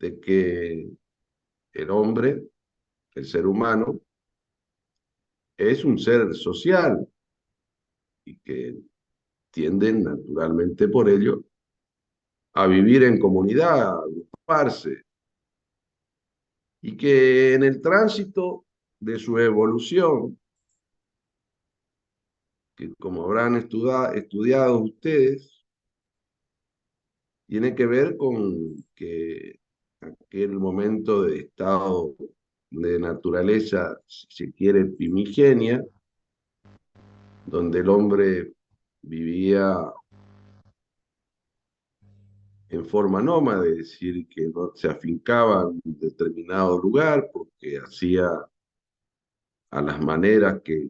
de que el hombre, el ser humano, es un ser social y que tienden naturalmente por ello a vivir en comunidad, a agruparse, y que en el tránsito de su evolución, que como habrán estudiado ustedes, tiene que ver con que aquel momento de estado de naturaleza, si se quiere, primigenia, donde el hombre vivía en forma nómada, es decir, que no se afincaba en un determinado lugar porque hacía a las maneras que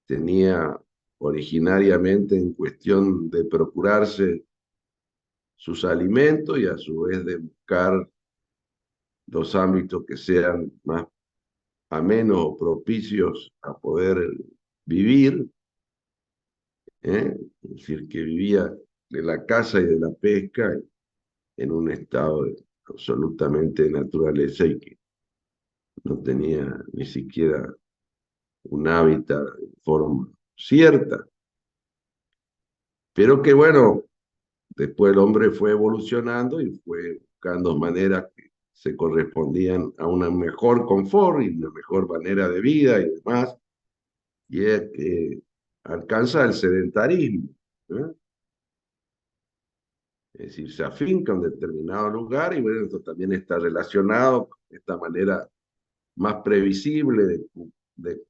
tenía originariamente en cuestión de procurarse sus alimentos y a su vez de buscar los ámbitos que sean más amenos o propicios a poder vivir, ¿eh? Es decir, que vivía de la caza y de la pesca en un estado absolutamente de naturaleza y que no tenía ni siquiera un hábitat de forma cierta. Pero que bueno, después el hombre fue evolucionando y fue buscando maneras que se correspondían a una mejor confort y una mejor manera de vida y demás, y es que alcanza el sedentarismo, ¿eh? Es decir, se afinca en un determinado lugar y bueno, esto también está relacionado con esta manera más previsible de,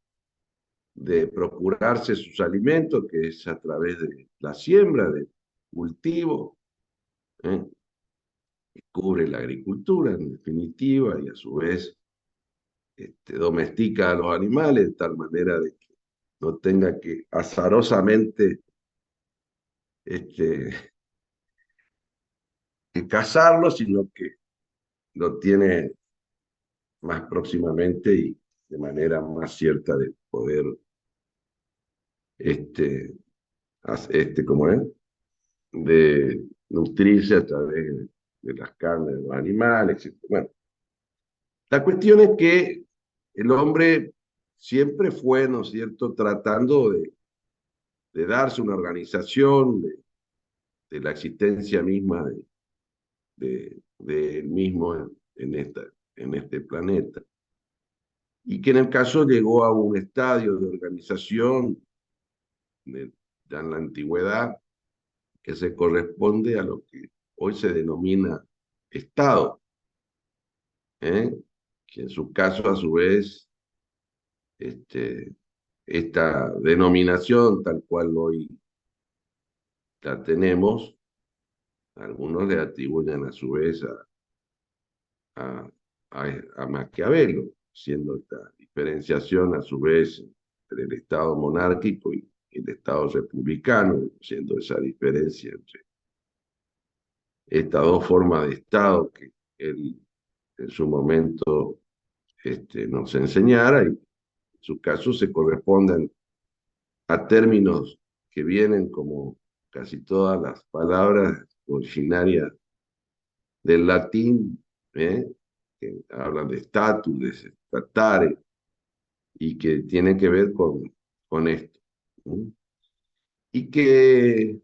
de procurarse sus alimentos, que es a través de la siembra, de cultivo, ¿eh? Cubre la agricultura en definitiva y a su vez domestica a los animales de tal manera de que no tenga que azarosamente este, que cazarlo, sino que lo tiene más próximamente y de manera más cierta de poder, este, ¿cómo es? De nutrirse a través de las carnes de los animales, etc. Bueno, la cuestión es que el hombre siempre fue, ¿no es cierto?, tratando de darse una organización de la existencia misma de él mismo en este planeta. Y que en el caso llegó a un estadio de organización ya en la antigüedad que se corresponde a lo que hoy se denomina Estado, ¿eh? Que en su caso a su vez este, esta denominación tal cual hoy la tenemos, algunos le atribuyen a su vez a, a Maquiavelo, siendo esta diferenciación a su vez entre el Estado monárquico y el Estado republicano, siendo esa diferencia entre estas dos formas de Estado que él en su momento nos enseñara, y en su caso se corresponden a términos que vienen como casi todas las palabras originarias del latín, ¿eh? Que hablan de status, de statare, y que tienen que ver con esto, ¿no? Y que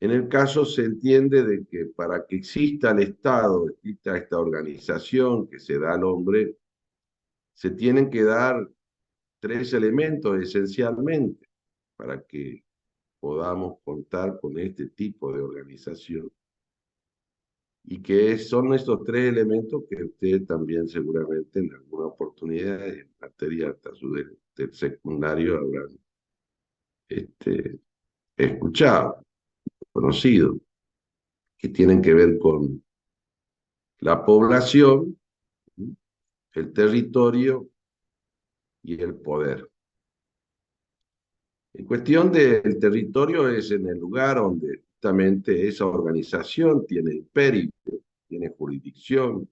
en el caso se entiende de que para que exista el Estado, exista esta organización que se da al hombre, se tienen que dar tres elementos esencialmente para que podamos contar con este tipo de organización. Y que son estos tres elementos que ustedes también seguramente en alguna oportunidad en materia hasta del secundario habrán este, escuchado, conocido, que tienen que ver con la población, el territorio y el poder. En cuestión del territorio es en el lugar donde justamente esa organización tiene imperio, tiene jurisdicción,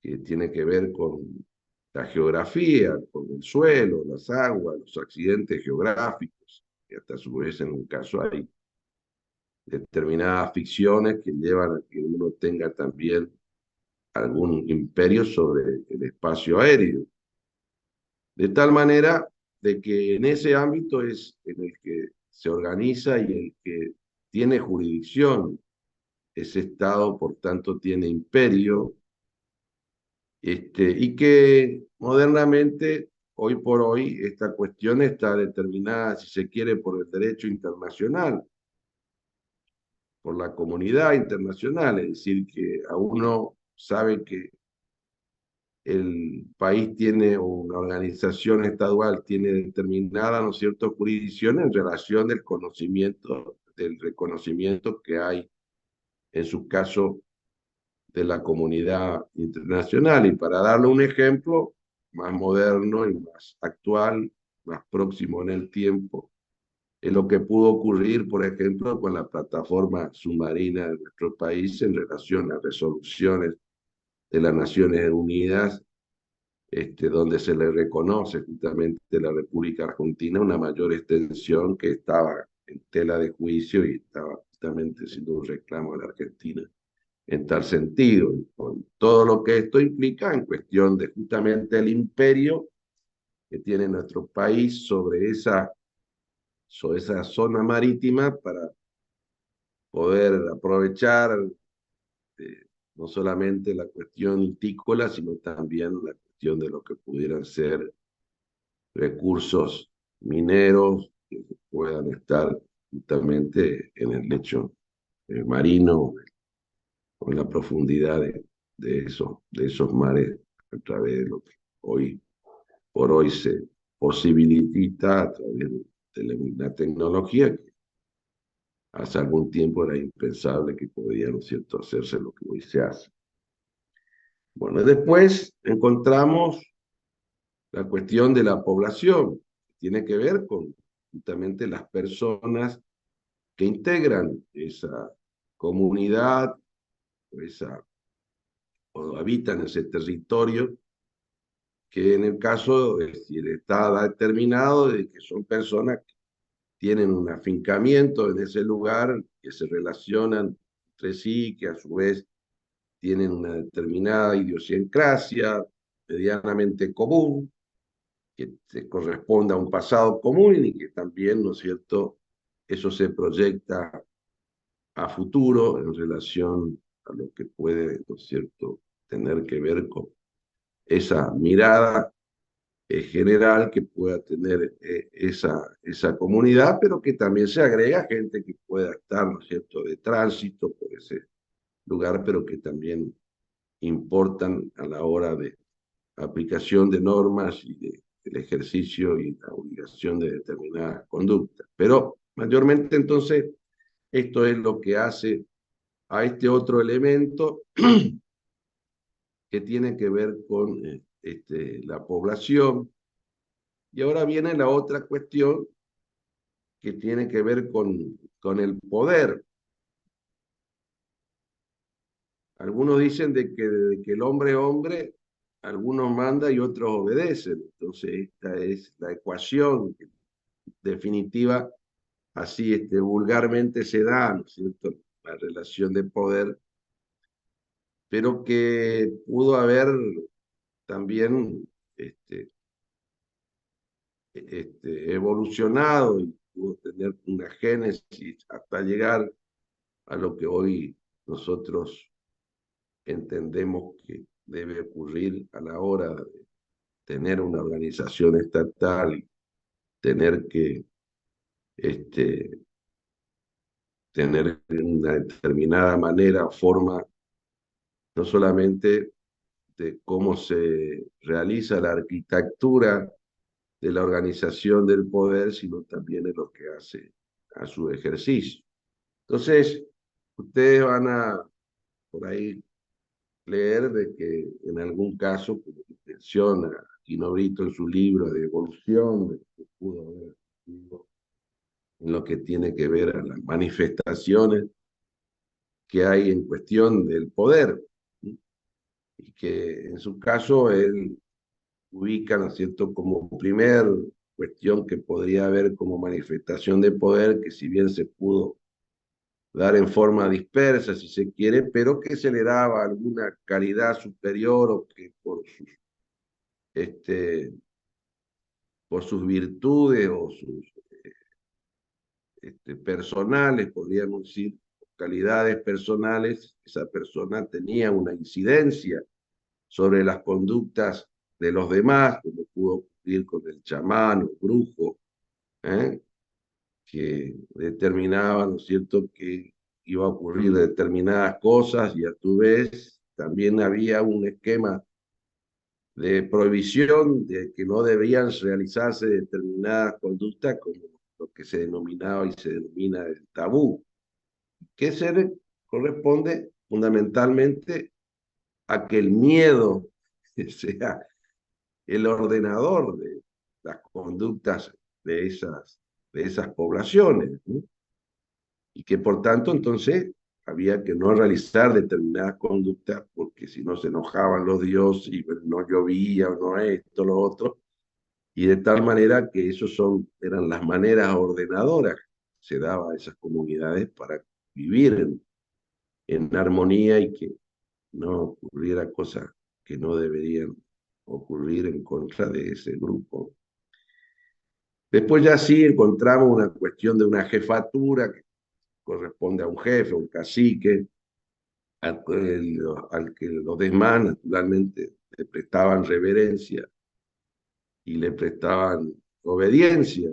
que tiene que ver con la geografía, con el suelo, las aguas, los accidentes geográficos, y hasta a su vez en un caso hay determinadas ficciones que llevan a que uno tenga también algún imperio sobre el espacio aéreo. De tal manera de que en ese ámbito es en el que se organiza y el que tiene jurisdicción. Ese Estado, por tanto, tiene imperio, y que modernamente, hoy por hoy, esta cuestión está determinada, si se quiere, por el derecho internacional, por la comunidad internacional, es decir, que a uno sabe que el país tiene una organización estadual, tiene determinada, ¿no es cierto?, jurisdicción en relación del conocimiento, del reconocimiento que hay, en su caso, de la comunidad internacional. Y para darle un ejemplo más moderno y más actual, más próximo en el tiempo, es lo que pudo ocurrir, por ejemplo, con la plataforma submarina de nuestro país en relación a resoluciones de las Naciones Unidas, donde se le reconoce justamente a la República Argentina una mayor extensión que estaba en tela de juicio y estaba justamente siendo un reclamo de la Argentina en tal sentido, con todo lo que esto implica en cuestión de justamente el imperio que tiene nuestro país sobre esa zona marítima para poder aprovechar no solamente la cuestión itícola, sino también la cuestión de lo que pudieran ser recursos mineros que puedan estar justamente en el lecho marino o en la profundidad de esos mares a través de lo que hoy por hoy se posibilita a través de la tecnología, que hace algún tiempo era impensable que podía, ¿no es cierto?, hacerse lo que hoy se hace. Bueno, después encontramos la cuestión de la población, que tiene que ver con justamente las personas que integran esa comunidad, esa, o habitan ese territorio, que en el caso, es decir, está determinado de que son personas que tienen un afincamiento en ese lugar, que se relacionan entre sí, que a su vez tienen una determinada idiosincrasia medianamente común, que se corresponde a un pasado común y que también, ¿no es cierto?, eso se proyecta a futuro en relación a lo que puede, ¿no es cierto?, tener que ver con esa mirada general que pueda tener esa comunidad, pero que también se agrega gente que pueda estar, ¿no es cierto?, de tránsito por ese lugar, pero que también importan a la hora de aplicación de normas y del ejercicio y la obligación de determinadas conductas. Pero mayormente entonces esto es lo que hace a este otro elemento que tiene que ver con la población. Y ahora viene la otra cuestión que tiene que ver con el poder. Algunos dicen de que el hombre es hombre, algunos manda y otros obedecen. Entonces esta es la ecuación que, definitiva, así vulgarmente se da, ¿no es cierto?, la relación de poder, pero que pudo haber también evolucionado y pudo tener una génesis hasta llegar a lo que hoy nosotros entendemos que debe ocurrir a la hora de tener una organización estatal y tener que tener una determinada manera o forma, no solamente de cómo se realiza la arquitectura de la organización del poder, sino también de lo que hace a su ejercicio. Entonces, ustedes van a por ahí leer de que en algún caso, como menciona Quino Brito en su libro de evolución, de que pudo haber en lo que tiene que ver a las manifestaciones que hay en cuestión del poder, ¿sí?, y que en su caso él ubica, ¿no es cierto?, como primer cuestión que podría haber como manifestación de poder, que si bien se pudo dar en forma dispersa, si se quiere, pero que se le daba alguna calidad superior o que este, por sus virtudes o sus personales, podríamos decir, calidades personales, esa persona tenía una incidencia sobre las conductas de los demás, como pudo ocurrir con el chamán o brujo, ¿eh? Que determinaba, ¿no es cierto?, que iba a ocurrir determinadas cosas y a tu vez también había un esquema de prohibición de que no debían realizarse determinadas conductas como lo que se denominaba y se denomina el tabú, que se corresponde fundamentalmente a que el miedo sea el ordenador de las conductas de esas poblaciones, ¿no? Y que por tanto entonces había que no realizar determinadas conductas porque si no se enojaban los dioses y no llovía o no esto, lo otro, y de tal manera que eran las maneras ordenadoras que se daba a esas comunidades para vivir en armonía y que no ocurriera cosas que no deberían ocurrir en contra de ese grupo. Después ya sí encontramos una cuestión de una jefatura que corresponde a un jefe, un cacique, al que los demás naturalmente le prestaban reverencia y le prestaban obediencia,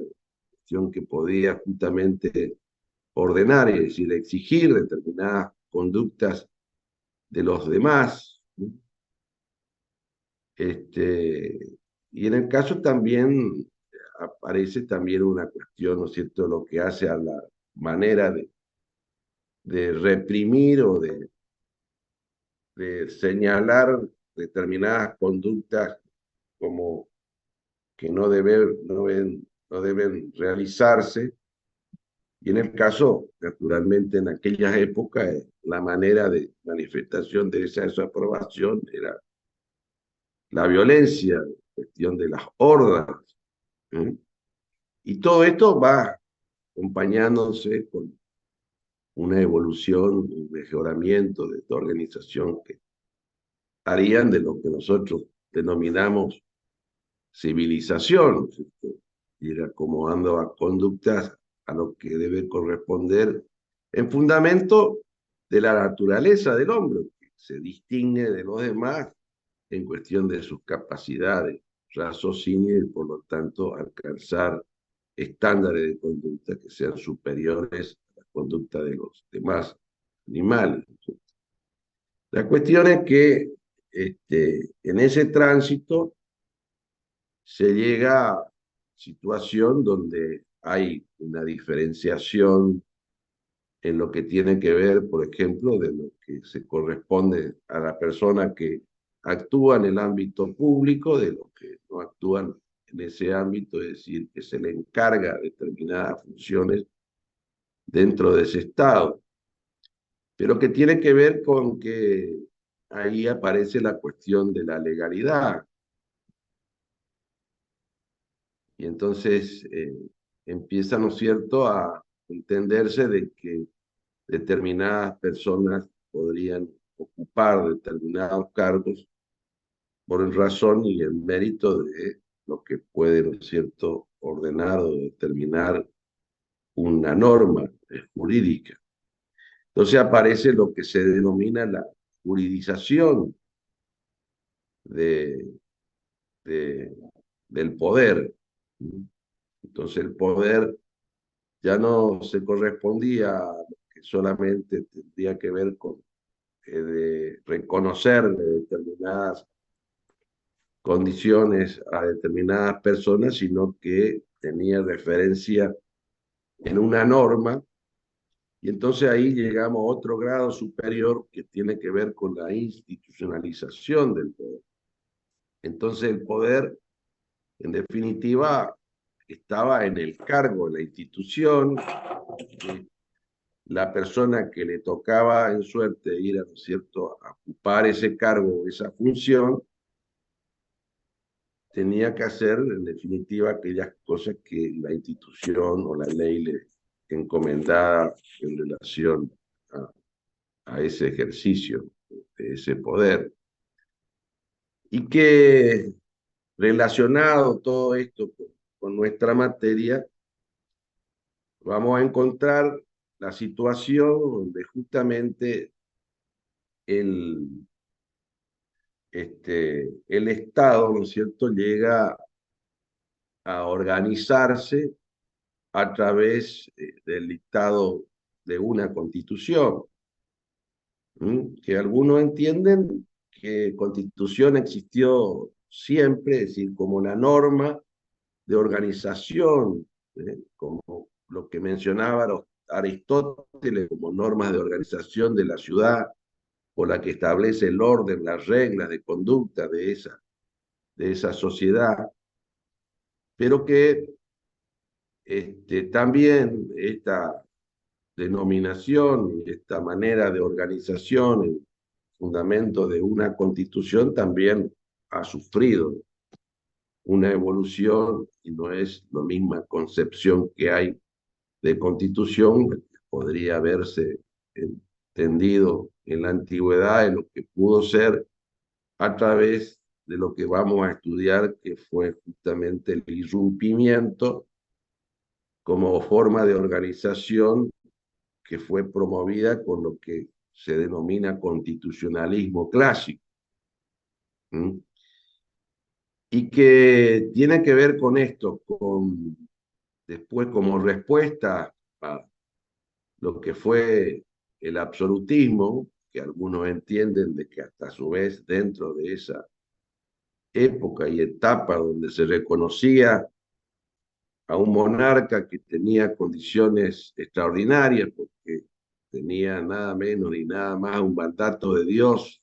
cuestión que podía justamente ordenar, es decir, exigir determinadas conductas de los demás. Y en el caso también aparece también una cuestión, ¿no es cierto?, lo que hace a la manera de reprimir o de señalar determinadas conductas como que no deben realizarse. Y en el caso, naturalmente, en aquellas épocas, la manera de manifestación de esa desaprobación era la violencia, la cuestión de las hordas. ¿Eh? Y todo esto va acompañándose con una evolución, un mejoramiento de esta organización que harían de lo que nosotros denominamos civilización, ¿cierto? Ir acomodando a conductas a lo que debe corresponder en fundamento de la naturaleza del hombre, que se distingue de los demás en cuestión de sus capacidades, raciocinio y por lo tanto alcanzar estándares de conducta que sean superiores a la conducta de los demás animales. La cuestión es que en ese tránsito se llega a situación donde hay una diferenciación en lo que tiene que ver, por ejemplo, de lo que se corresponde a la persona que actúa en el ámbito público, de lo que no actúan en ese ámbito, es decir, que se le encarga determinadas funciones dentro de ese Estado, pero que tiene que ver con que ahí aparece la cuestión de la legalidad. Y entonces empieza, ¿no es cierto?, a entenderse de que determinadas personas podrían ocupar determinados cargos por el razón y el mérito de lo que puede, ¿no es cierto?, ordenar o determinar una norma jurídica. Entonces aparece lo que se denomina la juridización de, de, del poder. Entonces el poder ya no se correspondía a lo que solamente tendría que ver con de reconocer determinadas condiciones a determinadas personas, sino que tenía referencia en una norma. Y entonces ahí llegamos a otro grado superior que tiene que ver con la institucionalización del poder. Entonces el poder, en definitiva, estaba en el cargo de la institución. La persona que le tocaba en suerte ir a, ¿no es cierto?, a ocupar ese cargo, esa función, tenía que hacer en definitiva aquellas cosas que la institución o la ley encomendada en relación a ese ejercicio de ese poder, y que relacionado todo esto con nuestra materia, vamos a encontrar la situación donde justamente el, el Estado, ¿no es cierto?, llega a organizarse a través del dictado de una constitución, que algunos entienden que constitución existió siempre, es decir, como una norma de organización, como lo que mencionaba Aristóteles como normas de organización de la ciudad, o la que establece el orden, las reglas de conducta de esa sociedad, pero que también esta denominación, esta manera de organización, el fundamento de una constitución también ha sufrido una evolución y no es la misma concepción que hay de constitución, que podría haberse entendido en la antigüedad en lo que pudo ser a través de lo que vamos a estudiar, que fue justamente el irrumpimiento como forma de organización que fue promovida con lo que se denomina constitucionalismo clásico, ¿m? Y que tiene que ver con esto, con después como respuesta a lo que fue el absolutismo, que algunos entienden de que hasta a su vez dentro de esa época y etapa donde se reconocía a un monarca que tenía condiciones extraordinarias, porque tenía nada menos ni nada más un mandato de Dios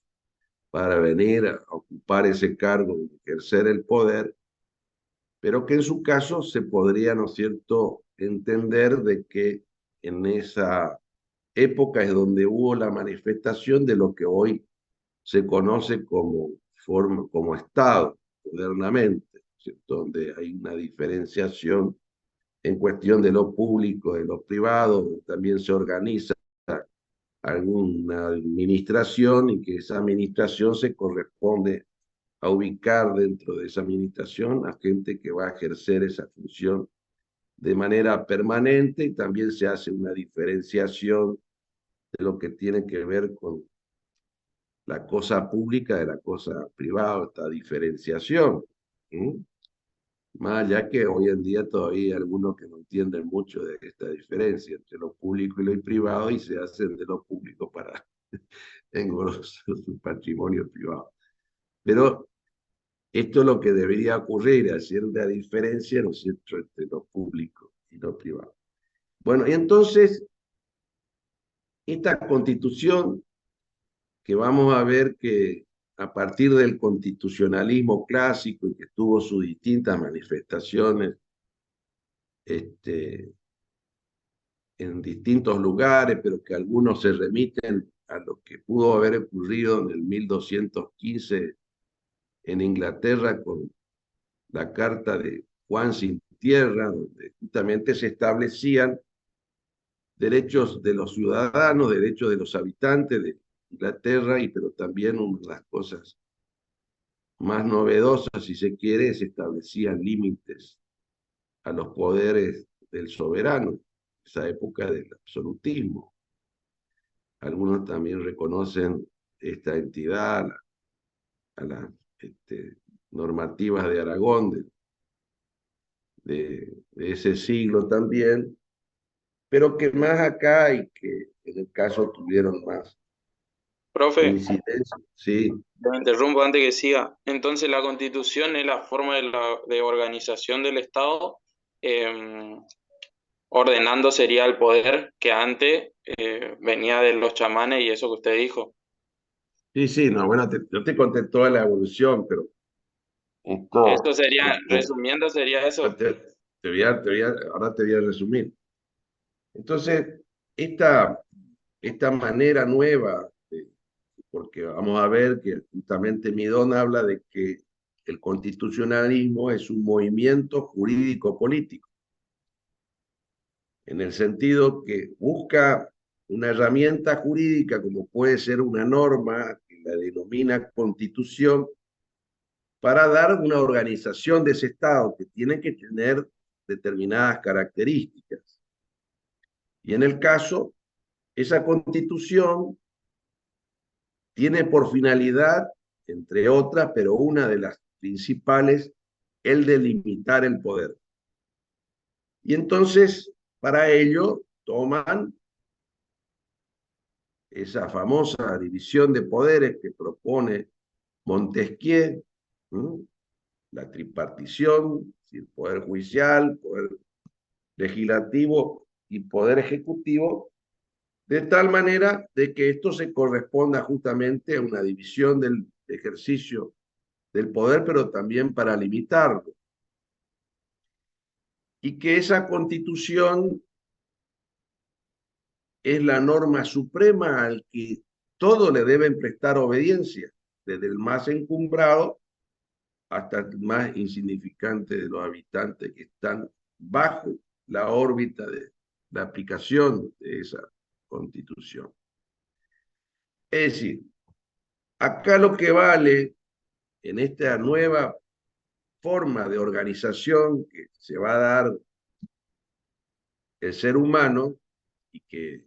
para venir a ocupar ese cargo, ejercer el poder, pero que en su caso se podría, ¿no es cierto?, entender de que en esa época es donde hubo la manifestación de lo que hoy se conoce como forma, como Estado, modernamente, ¿cierto?, donde hay una diferenciación en cuestión de lo público, de lo privado, también se organiza alguna administración y que esa administración se corresponde a ubicar dentro de esa administración a gente que va a ejercer esa función de manera permanente, y también se hace una diferenciación de lo que tiene que ver con la cosa pública de la cosa privada, esta diferenciación. ¿Sí? Más allá que hoy en día todavía hay algunos que no entienden mucho de esta diferencia entre lo público y lo privado y se hacen de lo público para engrosar su patrimonio privado. Pero esto es lo que debería ocurrir, hacer la diferencia, ¿no es cierto?, entre lo público y lo privado. Bueno, y entonces, esta constitución que vamos a ver que a partir del constitucionalismo clásico y que tuvo sus distintas manifestaciones en distintos lugares, pero que algunos se remiten a lo que pudo haber ocurrido en el 1215 en Inglaterra con la Carta de Juan sin Tierra, donde justamente se establecían derechos de los ciudadanos, derechos de los habitantes de Inglaterra, pero también una de las cosas más novedosas, si se quiere, se establecían límites a los poderes del soberano, esa época del absolutismo. Algunos también reconocen esta entidad a las normativas de Aragón de ese siglo también, pero que más acá y que en el caso tuvieron más Profe, incidencia. Sí, me interrumpo antes que siga. Entonces, la Constitución es la forma de organización del Estado, eh, ordenando sería el poder que antes venía de los chamanes y eso que usted dijo. sí, sí, no, bueno, yo te conté toda la evolución, pero Eso esto, sería, resumiendo, sería yo eso. ahora te voy a resumir. Entonces, esta manera nueva, porque vamos a ver que justamente Midón habla de que el constitucionalismo es un movimiento jurídico político. en el sentido que busca una herramienta jurídica como puede ser una norma, que la denomina constitución, para dar una organización de ese Estado que tiene que tener determinadas características. Y en el caso, esa constitución tiene por finalidad, entre otras, pero una de las principales, el delimitar el poder. Y entonces, para ello, toman esa famosa división de poderes que propone Montesquieu, ¿no? La tripartición, es decir, poder judicial, poder legislativo y poder ejecutivo, de tal manera de que esto se corresponda justamente a una división del ejercicio del poder, pero también para limitarlo. Y que esa constitución es la norma suprema al que todos le deben prestar obediencia, desde el más encumbrado hasta el más insignificante de los habitantes que están bajo la órbita de la aplicación de esa constitución. Es decir, acá lo que vale en esta nueva forma de organización que se va a dar el ser humano y que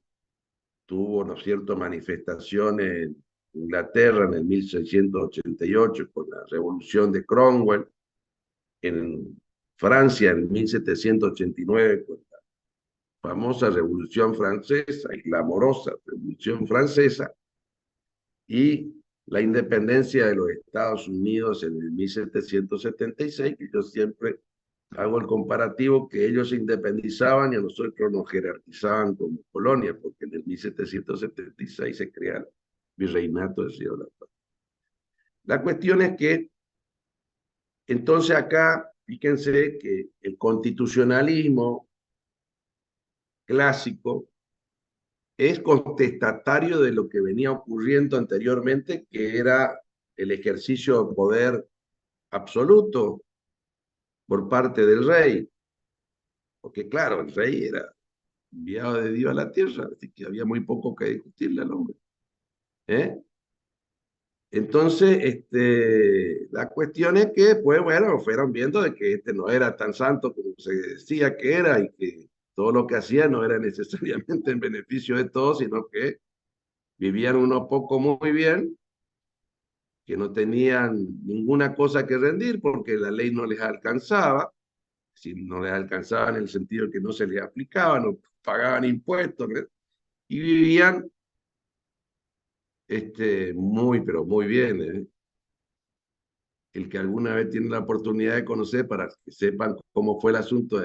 tuvo, ¿no es cierto?, manifestaciones en Inglaterra en el 1688 con la revolución de Cromwell, en Francia en 1789 con la famosa Revolución Francesa y glamorosa Revolución Francesa, y la independencia de los Estados Unidos en el 1776, que yo siempre hago el comparativo que ellos se independizaban y a nosotros nos jerarquizaban como colonia, porque en el 1776 se crea el virreinato de Ciudad de la Paz. La cuestión es que, entonces acá, fíjense que el constitucionalismo clásico es contestatario de lo que venía ocurriendo anteriormente, que era el ejercicio de poder absoluto por parte del rey, porque claro, el rey era enviado de Dios a la tierra, así que había muy poco que discutirle al hombre. ¿Eh? Entonces, la cuestión es que, pues bueno, fueron viendo de que este no era tan santo como se decía que era y que todo lo que hacía no era necesariamente en beneficio de todos, sino que vivían unos pocos muy bien, que no tenían ninguna cosa que rendir porque la ley no les alcanzaba, si no les alcanzaba en el sentido que no se les aplicaba, no pagaban impuestos, ¿no? Y vivían muy, pero muy bien, ¿eh? El que alguna vez tiene la oportunidad de conocer para que sepan cómo fue el asunto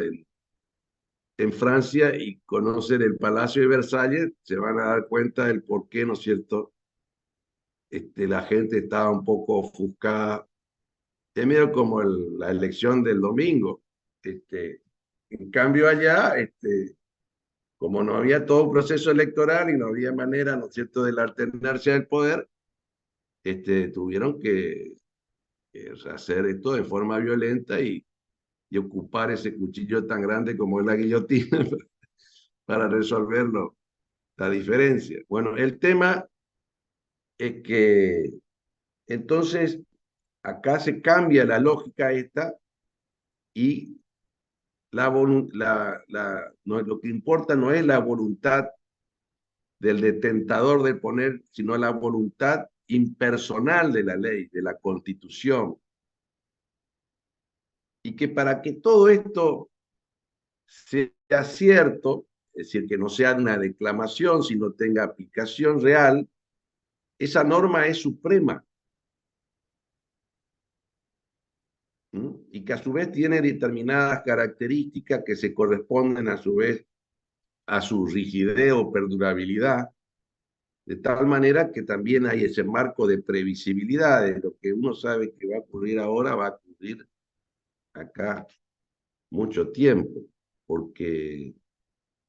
en Francia y conocen el Palacio de Versalles, se van a dar cuenta del por qué, ¿no es cierto? La gente estaba un poco ofuscada. Es medio como la elección del domingo. En cambio allá, como no había todo un proceso electoral y no había manera, ¿no es cierto?, de la alternancia del poder, tuvieron que hacer esto de forma violenta y ocupar ese cuchillo tan grande como es la guillotina para resolverlo, la diferencia. Bueno, el tema es que entonces acá se cambia la lógica esta y no, lo que importa no es la voluntad del detentador del poder, sino la voluntad impersonal de la ley, de la constitución. Y que para que todo esto sea cierto, es decir, que no sea una declamación, sino tenga aplicación real, esa norma es suprema. Y que a su vez tiene determinadas características que se corresponden a su vez a su rigidez o perdurabilidad, de tal manera que también hay ese marco de previsibilidad de lo que uno sabe que va a ocurrir ahora, va a ocurrir acá mucho tiempo, porque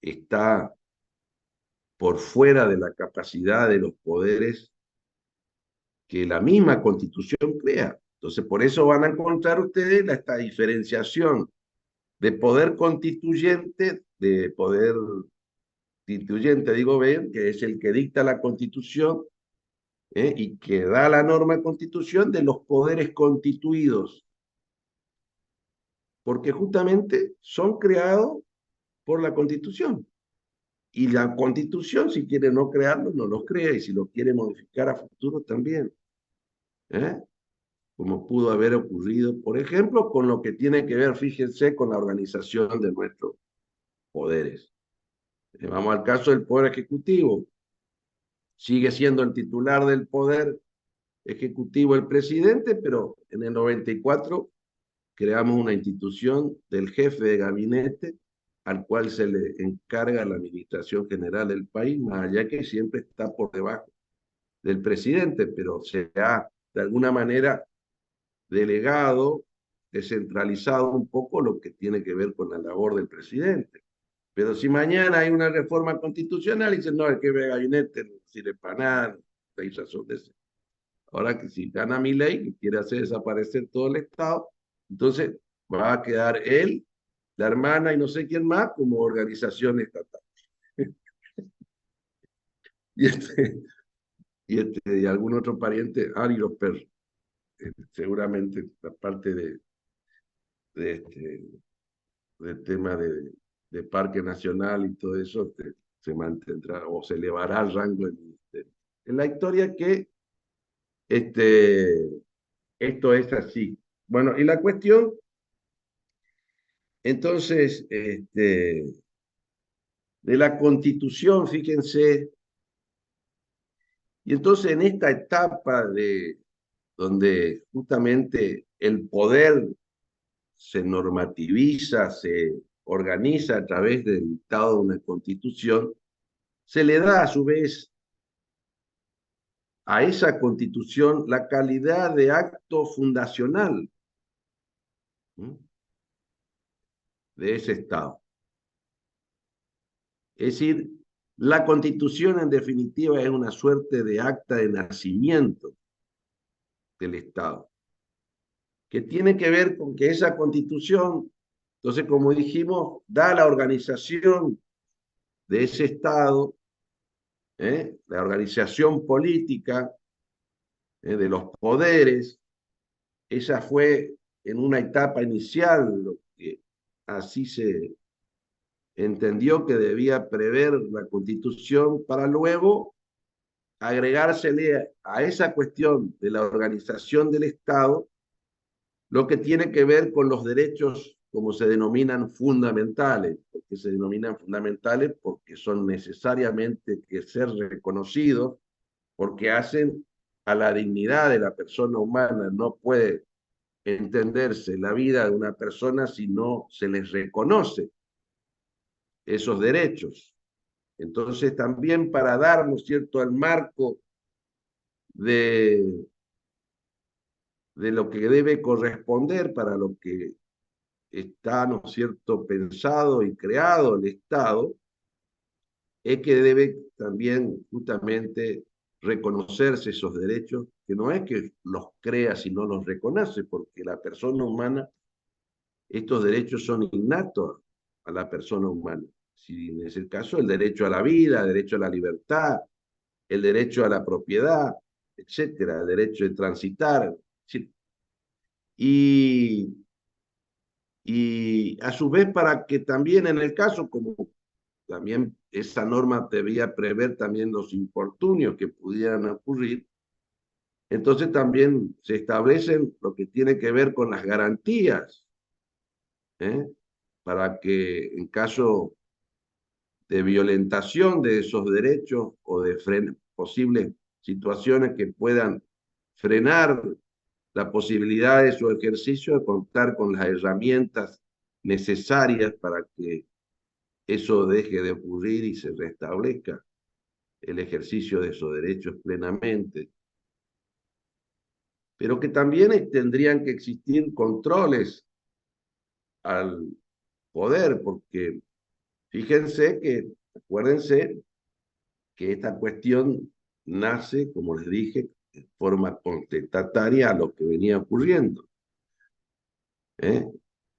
está por fuera de la capacidad de los poderes que la misma Constitución crea. Entonces, por eso van a encontrar ustedes esta diferenciación de poder constituyente de poder constituyente, digo bien, que es el que dicta la Constitución, y que da la norma de Constitución de los poderes constituidos, porque justamente son creados por la Constitución. Y la Constitución, si quiere no crearlo, no los crea, y si lo quiere modificar a futuro también. ¿Eh? Como pudo haber ocurrido, por ejemplo, con lo que tiene que ver, fíjense, con la organización de nuestros poderes. Vamos al caso del Poder Ejecutivo. Sigue siendo el titular del Poder Ejecutivo el presidente, pero en el 94 creamos una institución del jefe de gabinete al cual se le encarga la administración general del país, más allá que siempre está por debajo del presidente, pero se ha de alguna manera delegado, descentralizado un poco lo que tiene que ver con la labor del presidente. Pero si mañana hay una reforma constitucional y dicen, no, el jefe de gabinete no sirve para nada, hay razón de ser. Ahora que si gana Milei y quiere hacer desaparecer todo el Estado, entonces va a quedar él, la hermana y no sé quién más como organización estatal. Y, y algún otro pariente, y los perros, seguramente la parte de del tema de Parque Nacional y todo eso se mantendrá o se elevará al rango del ministerio. En la historia que este, esto es así. Bueno, y la cuestión, entonces, de la Constitución, fíjense, y entonces en esta etapa de donde justamente el poder se normativiza, se organiza a través del dictado de una Constitución, se le da a su vez a esa Constitución la calidad de acto fundacional, ¿sí?, de ese Estado. Es decir, la Constitución en definitiva es una suerte de acta de nacimiento del Estado, que tiene que ver con que esa Constitución, entonces como dijimos, da la organización de ese Estado, la organización política, de los poderes. Esa fue en una etapa inicial lo que así se entendió que debía prever la Constitución, para luego agregársele a esa cuestión de la organización del Estado lo que tiene que ver con los derechos, como se denominan, fundamentales, porque se denominan fundamentales porque son necesariamente que ser reconocidos, porque hacen a la dignidad de la persona humana. No puede entenderse la vida de una persona si no se les reconoce esos derechos. Entonces, también para darnos, ¿cierto?, el marco de, de lo que debe corresponder para lo que está, ¿no es cierto?, pensado y creado el Estado, es que debe también justamente reconocerse esos derechos, que no es que los crea sino los reconoce, porque la persona humana, estos derechos son innatos a la persona humana. Si es el caso, el derecho a la vida, el derecho a la libertad, el derecho a la propiedad, etcétera, el derecho de transitar. Y, y a su vez, para que también en el caso, como también esa norma debía prever también los infortunios que pudieran ocurrir, entonces también se establecen lo que tiene que ver con las garantías, ¿eh?, para que en caso de violentación de esos derechos o de posibles situaciones que puedan frenar la posibilidad de su ejercicio, de contar con las herramientas necesarias para que eso deje de ocurrir y se restablezca el ejercicio de esos derechos plenamente. Pero que también tendrían que existir controles al poder, porque fíjense que, acuérdense que esta cuestión nace, como les dije, de forma contestataria a lo que venía ocurriendo, ¿eh?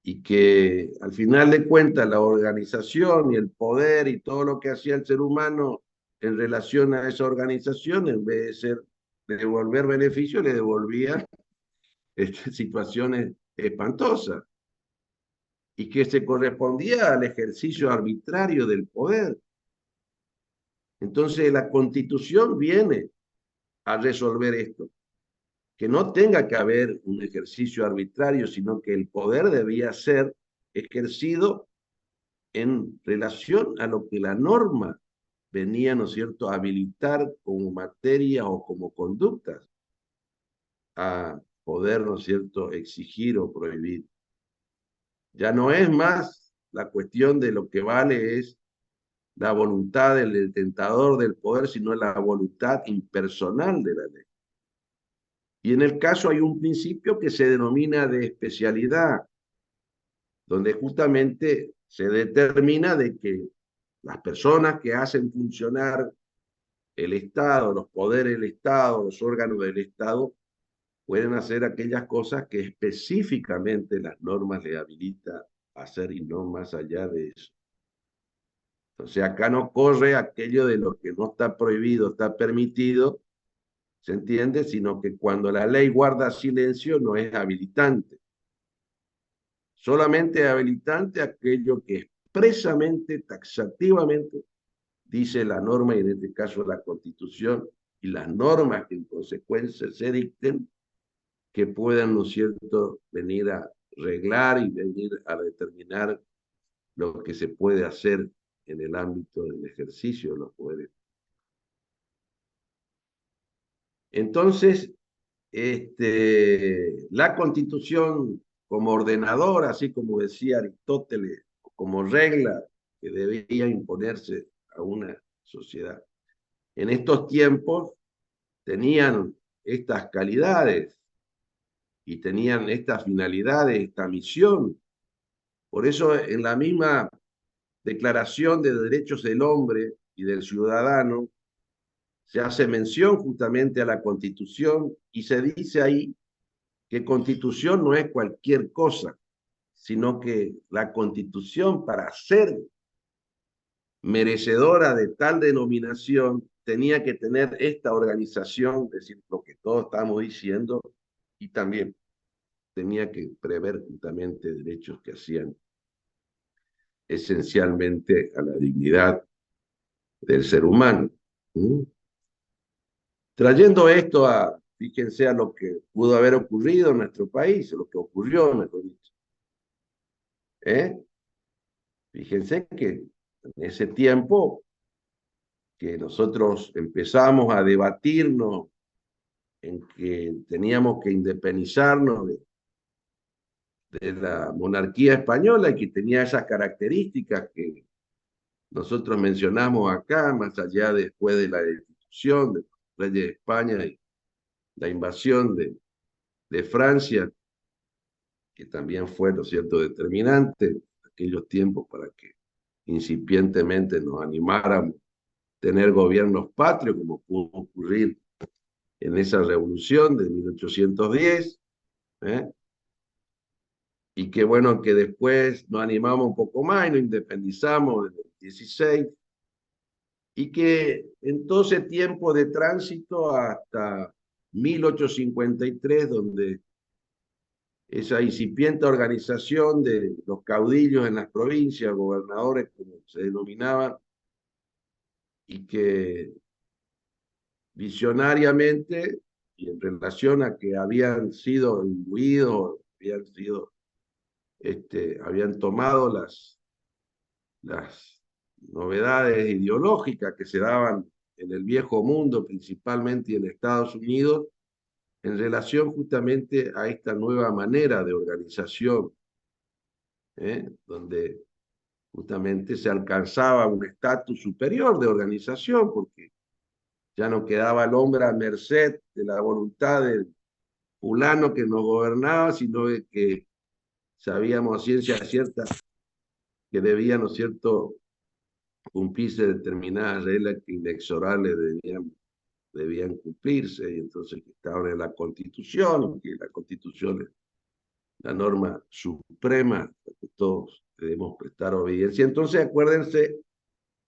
y que al final de cuentas la organización y el poder y todo lo que hacía el ser humano en relación a esa organización, en vez de devolver beneficios, le devolvía situaciones espantosas y que se correspondía al ejercicio arbitrario del poder. Entonces la Constitución viene a resolver esto, que no tenga que haber un ejercicio arbitrario, sino que el poder debía ser ejercido en relación a lo que la norma venía, ¿no es cierto?, a habilitar como materia o como conductas a poder, ¿no es cierto?, exigir o prohibir. Ya no es más la cuestión de lo que vale es la voluntad del detentador del poder, sino la voluntad impersonal de la ley. Y en el caso hay un principio que se denomina de especialidad, donde justamente se determina de que las personas que hacen funcionar el Estado, los poderes del Estado, los órganos del Estado, pueden hacer aquellas cosas que específicamente las normas le habilitan a hacer y no más allá de eso. Entonces acá no corre aquello de lo que no está prohibido, está permitido, ¿se entiende? Sino que cuando la ley guarda silencio no es habilitante. Solamente es habilitante aquello que expresamente, taxativamente, dice la norma, y en este caso la Constitución, y las normas que en consecuencia se dicten, que puedan, ¿no es cierto?, venir a reglar y venir a determinar lo que se puede hacer en el ámbito del ejercicio de los poderes. Entonces, la Constitución como ordenador, así como decía Aristóteles, como regla que debía imponerse a una sociedad. En estos tiempos tenían estas calidades y tenían estas finalidades, esta misión. Por eso en la misma Declaración de Derechos del Hombre y del Ciudadano se hace mención justamente a la Constitución y se dice ahí que Constitución no es cualquier cosa, sino que la Constitución, para ser merecedora de tal denominación, tenía que tener esta organización, es decir, lo que todos estamos diciendo, y también tenía que prever justamente derechos que hacían esencialmente a la dignidad del ser humano. ¿Mm? Trayendo esto a, fíjense, a lo que pudo haber ocurrido en nuestro país, lo que ocurrió, mejor dicho. Fíjense que en ese tiempo que nosotros empezamos a debatirnos en que teníamos que independizarnos de la monarquía española y que tenía esas características que nosotros mencionamos acá, más allá después de la destitución de los reyes de España y la invasión de Francia, que también fue, ¿no es cierto?, determinante en aquellos tiempos para que incipientemente nos animáramos a tener gobiernos patrios, como pudo ocurrir en esa revolución de 1810, ¿eh? Y que bueno, que después nos animamos un poco más y nos independizamos en el 16, y que en todo ese tiempo de tránsito hasta 1853, donde esa incipiente organización de los caudillos en las provincias, gobernadores como se denominaban, y que visionariamente y en relación a que habían sido imbuidos, habían tomado las novedades ideológicas que se daban en el viejo mundo, principalmente en Estados Unidos, en relación justamente a esta nueva manera de organización, donde justamente se alcanzaba un estatus superior de organización, porque ya no quedaba el hombre a merced de la voluntad del fulano que nos gobernaba, sino de que sabíamos a ciencia cierta que debían, ¿no es cierto?, cumplirse determinadas reglas que inexorables debían cumplirse, y entonces que estaban en la Constitución, y que la Constitución la norma suprema a la que todos debemos prestar obediencia. Entonces acuérdense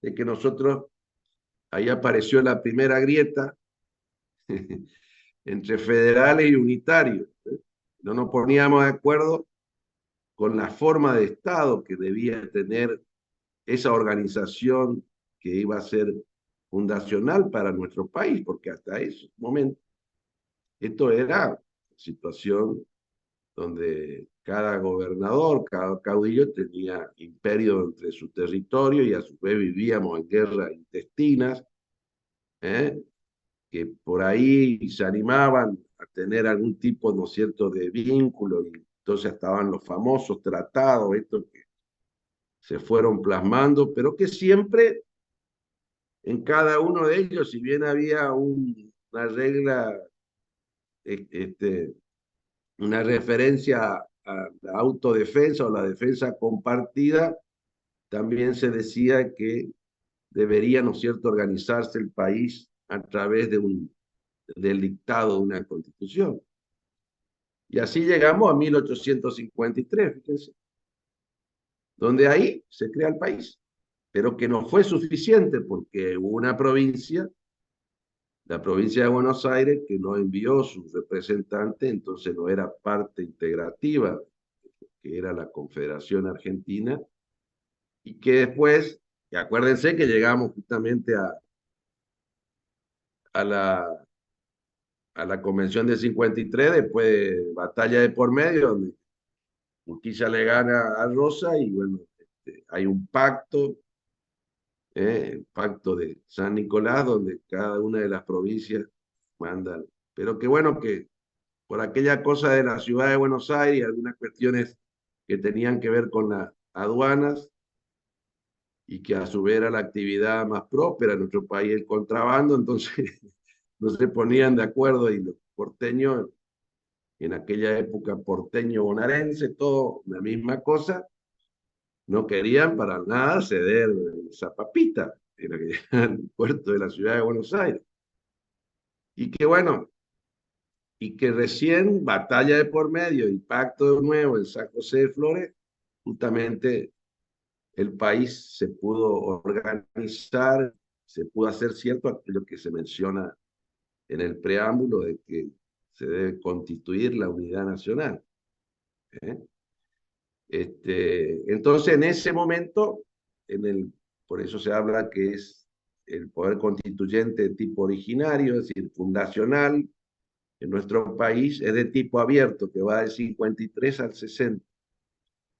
de que nosotros, ahí apareció la primera grieta entre federales y unitarios. No nos poníamos de acuerdo con la forma de Estado que debía tener esa organización que iba a ser fundacional para nuestro país, porque hasta ese momento esto era una situación donde cada gobernador, cada caudillo tenía imperio entre su territorio y a su vez vivíamos en guerras intestinas, ¿eh? Que por ahí se animaban a tener algún tipo, ¿no es cierto?, de vínculo, y entonces estaban los famosos tratados, estos que se fueron plasmando, pero que siempre en cada uno de ellos, si bien había una regla, este, una referencia a la autodefensa o la defensa compartida, también se decía que debería, ¿no es cierto?, organizarse el país a través del dictado de una constitución. Y así llegamos a 1853, fíjense, donde ahí se crea el país, pero que no fue suficiente porque hubo una provincia, la provincia de Buenos Aires, que no envió su representante, entonces no era parte integrativa, que era la Confederación Argentina, y que después, y acuérdense que llegamos justamente a la Convención de 53, después de batalla de por medio, donde Urquiza le gana a Rosa y bueno, hay un pacto, el pacto de San Nicolás, donde cada una de las provincias mandan. Pero qué bueno que por aquella cosa de la ciudad de Buenos Aires y algunas cuestiones que tenían que ver con las aduanas y que a su vez era la actividad más próspera en nuestro país, el contrabando, entonces no se ponían de acuerdo y los porteños, en aquella época porteño bonaerense, todo la misma cosa, no querían para nada ceder esa papita, era que el puerto de la ciudad de Buenos Aires. Y que bueno, y que recién batalla de por medio y pacto de nuevo en San José de Flores, justamente el país se pudo organizar, se pudo hacer cierto aquello que se menciona en el preámbulo de que se debe constituir la unidad nacional. ¿Eh? Entonces, en ese momento, por eso se habla que es el poder constituyente de tipo originario, es decir, fundacional, en nuestro país es de tipo abierto, que va del 53 al 60,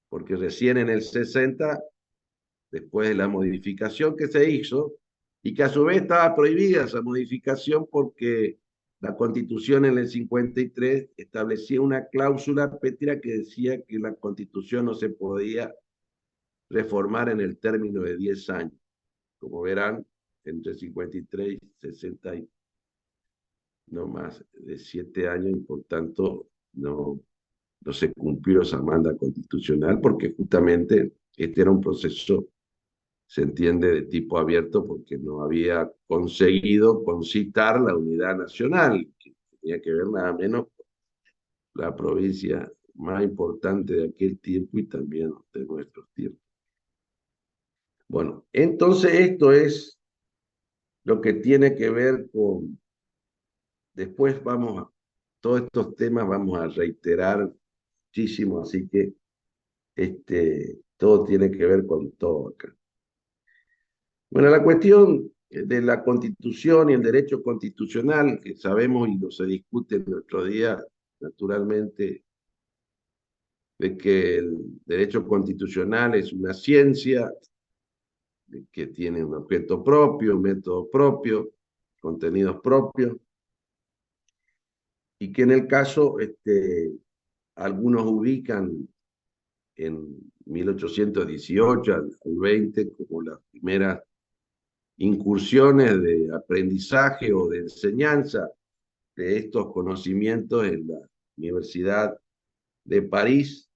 porque recién en el 60, después de la modificación que se hizo, y que a su vez estaba prohibida esa modificación porque la Constitución en el 53 establecía una cláusula pétrea que decía que la Constitución no se podía reformar en el término de 10 años. Como verán, entre 53 y 60 y no más de 7 años, y por tanto no se cumplió esa manda constitucional porque justamente este era un proceso, se entiende, de tipo abierto porque no había conseguido concitar la unidad nacional, que tenía que ver nada menos con la provincia más importante de aquel tiempo y también de nuestros tiempos. Bueno, entonces esto es lo que tiene que ver con, después todos estos temas vamos a reiterar muchísimo, así que todo tiene que ver con todo acá. Bueno, la cuestión de la Constitución y el derecho constitucional, que sabemos y no se discute en nuestro día, naturalmente, de que el derecho constitucional es una ciencia que tiene un objeto propio, un método propio, contenidos propios, y que en el caso, algunos ubican en 1818 al 20 como las primeras incursiones de aprendizaje o de enseñanza de estos conocimientos en la Universidad de París,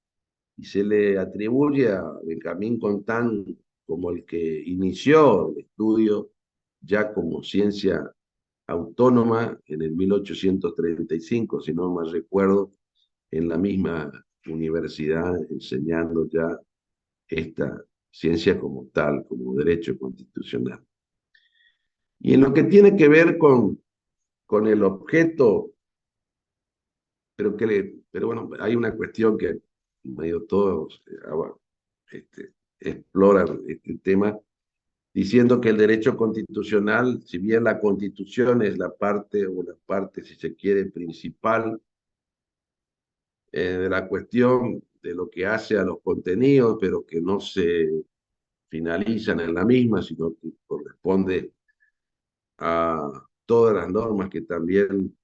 y se le atribuye a Benjamín Constant como el que inició el estudio ya como ciencia autónoma en el 1835, si no mal recuerdo, en la misma universidad enseñando ya esta ciencia como tal, como derecho constitucional. Y en lo que tiene que ver con el objeto, pero bueno, hay una cuestión que medio todos exploran este tema, diciendo que el derecho constitucional, si bien la constitución es la parte, o la parte, si se quiere, principal de la cuestión de lo que hace a los contenidos, pero que no se finalizan en la misma, sino que corresponde a todas las normas que también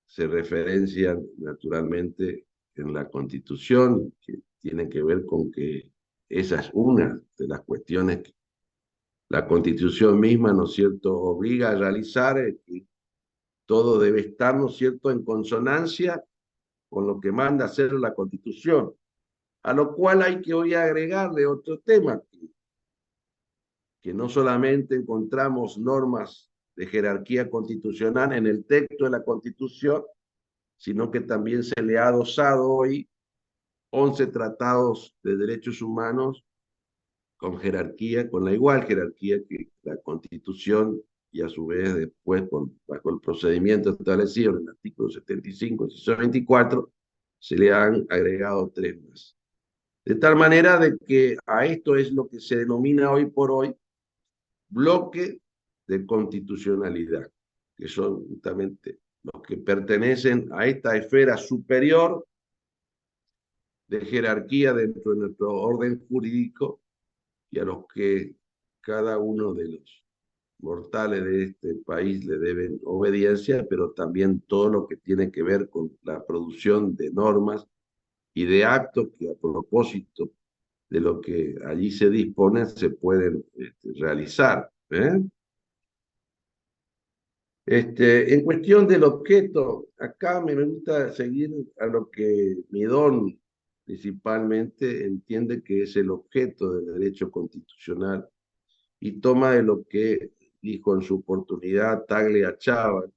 se referencian naturalmente en la Constitución, que tienen que ver con que esa es una de las cuestiones que la Constitución misma, ¿no es cierto?, obliga a realizar, que todo debe estar, ¿no es cierto?, en consonancia con lo que manda hacer la Constitución, a lo cual hay que hoy agregarle otro tema, que no solamente encontramos normas de jerarquía constitucional en el texto de la Constitución, sino que también se le ha adosado hoy 11 tratados de derechos humanos con jerarquía, con la igual jerarquía que la Constitución y a su vez después bajo el procedimiento establecido en el artículo 75 y 124 se le han agregado 3 más. De tal manera de que a esto es lo que se denomina hoy por hoy bloque de constitucionalidad, que son justamente los que pertenecen a esta esfera superior de jerarquía dentro de nuestro orden jurídico y a los que cada uno de los mortales de este país le deben obediencia, pero también todo lo que tiene que ver con la producción de normas y de actos que a propósito de lo que allí se dispone se pueden realizar. En cuestión del objeto, acá me gusta seguir a lo que Midón principalmente entiende que es el objeto del derecho constitucional y toma de lo que dijo en su oportunidad Tagliaccioni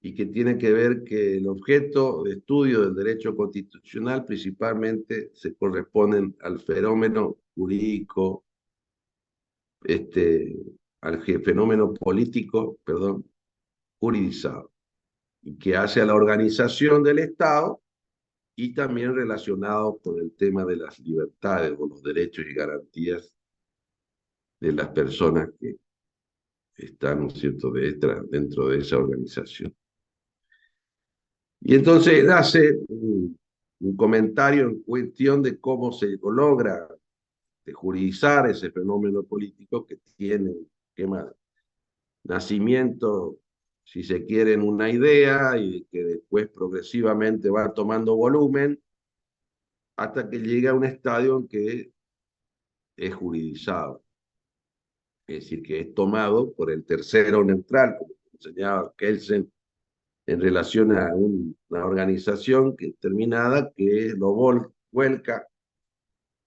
y que tiene que ver que el objeto de estudio del derecho constitucional principalmente se corresponden al fenómeno jurídico, al fenómeno político, perdón, juridizado, y que hace a la organización del Estado y también relacionado con el tema de las libertades o los derechos y garantías de las personas que están, ¿no es cierto?, dentro de esa organización. Y entonces hace un comentario en cuestión de cómo se logra juridizar ese fenómeno político que tiene esquema nacimiento, si se quiere, en una idea y que después progresivamente va tomando volumen hasta que llega a un estadio en que es juridizado. Es decir, que es tomado por el tercero neutral, como enseñaba Kelsen, en relación a una organización que, determinada que lo vuelca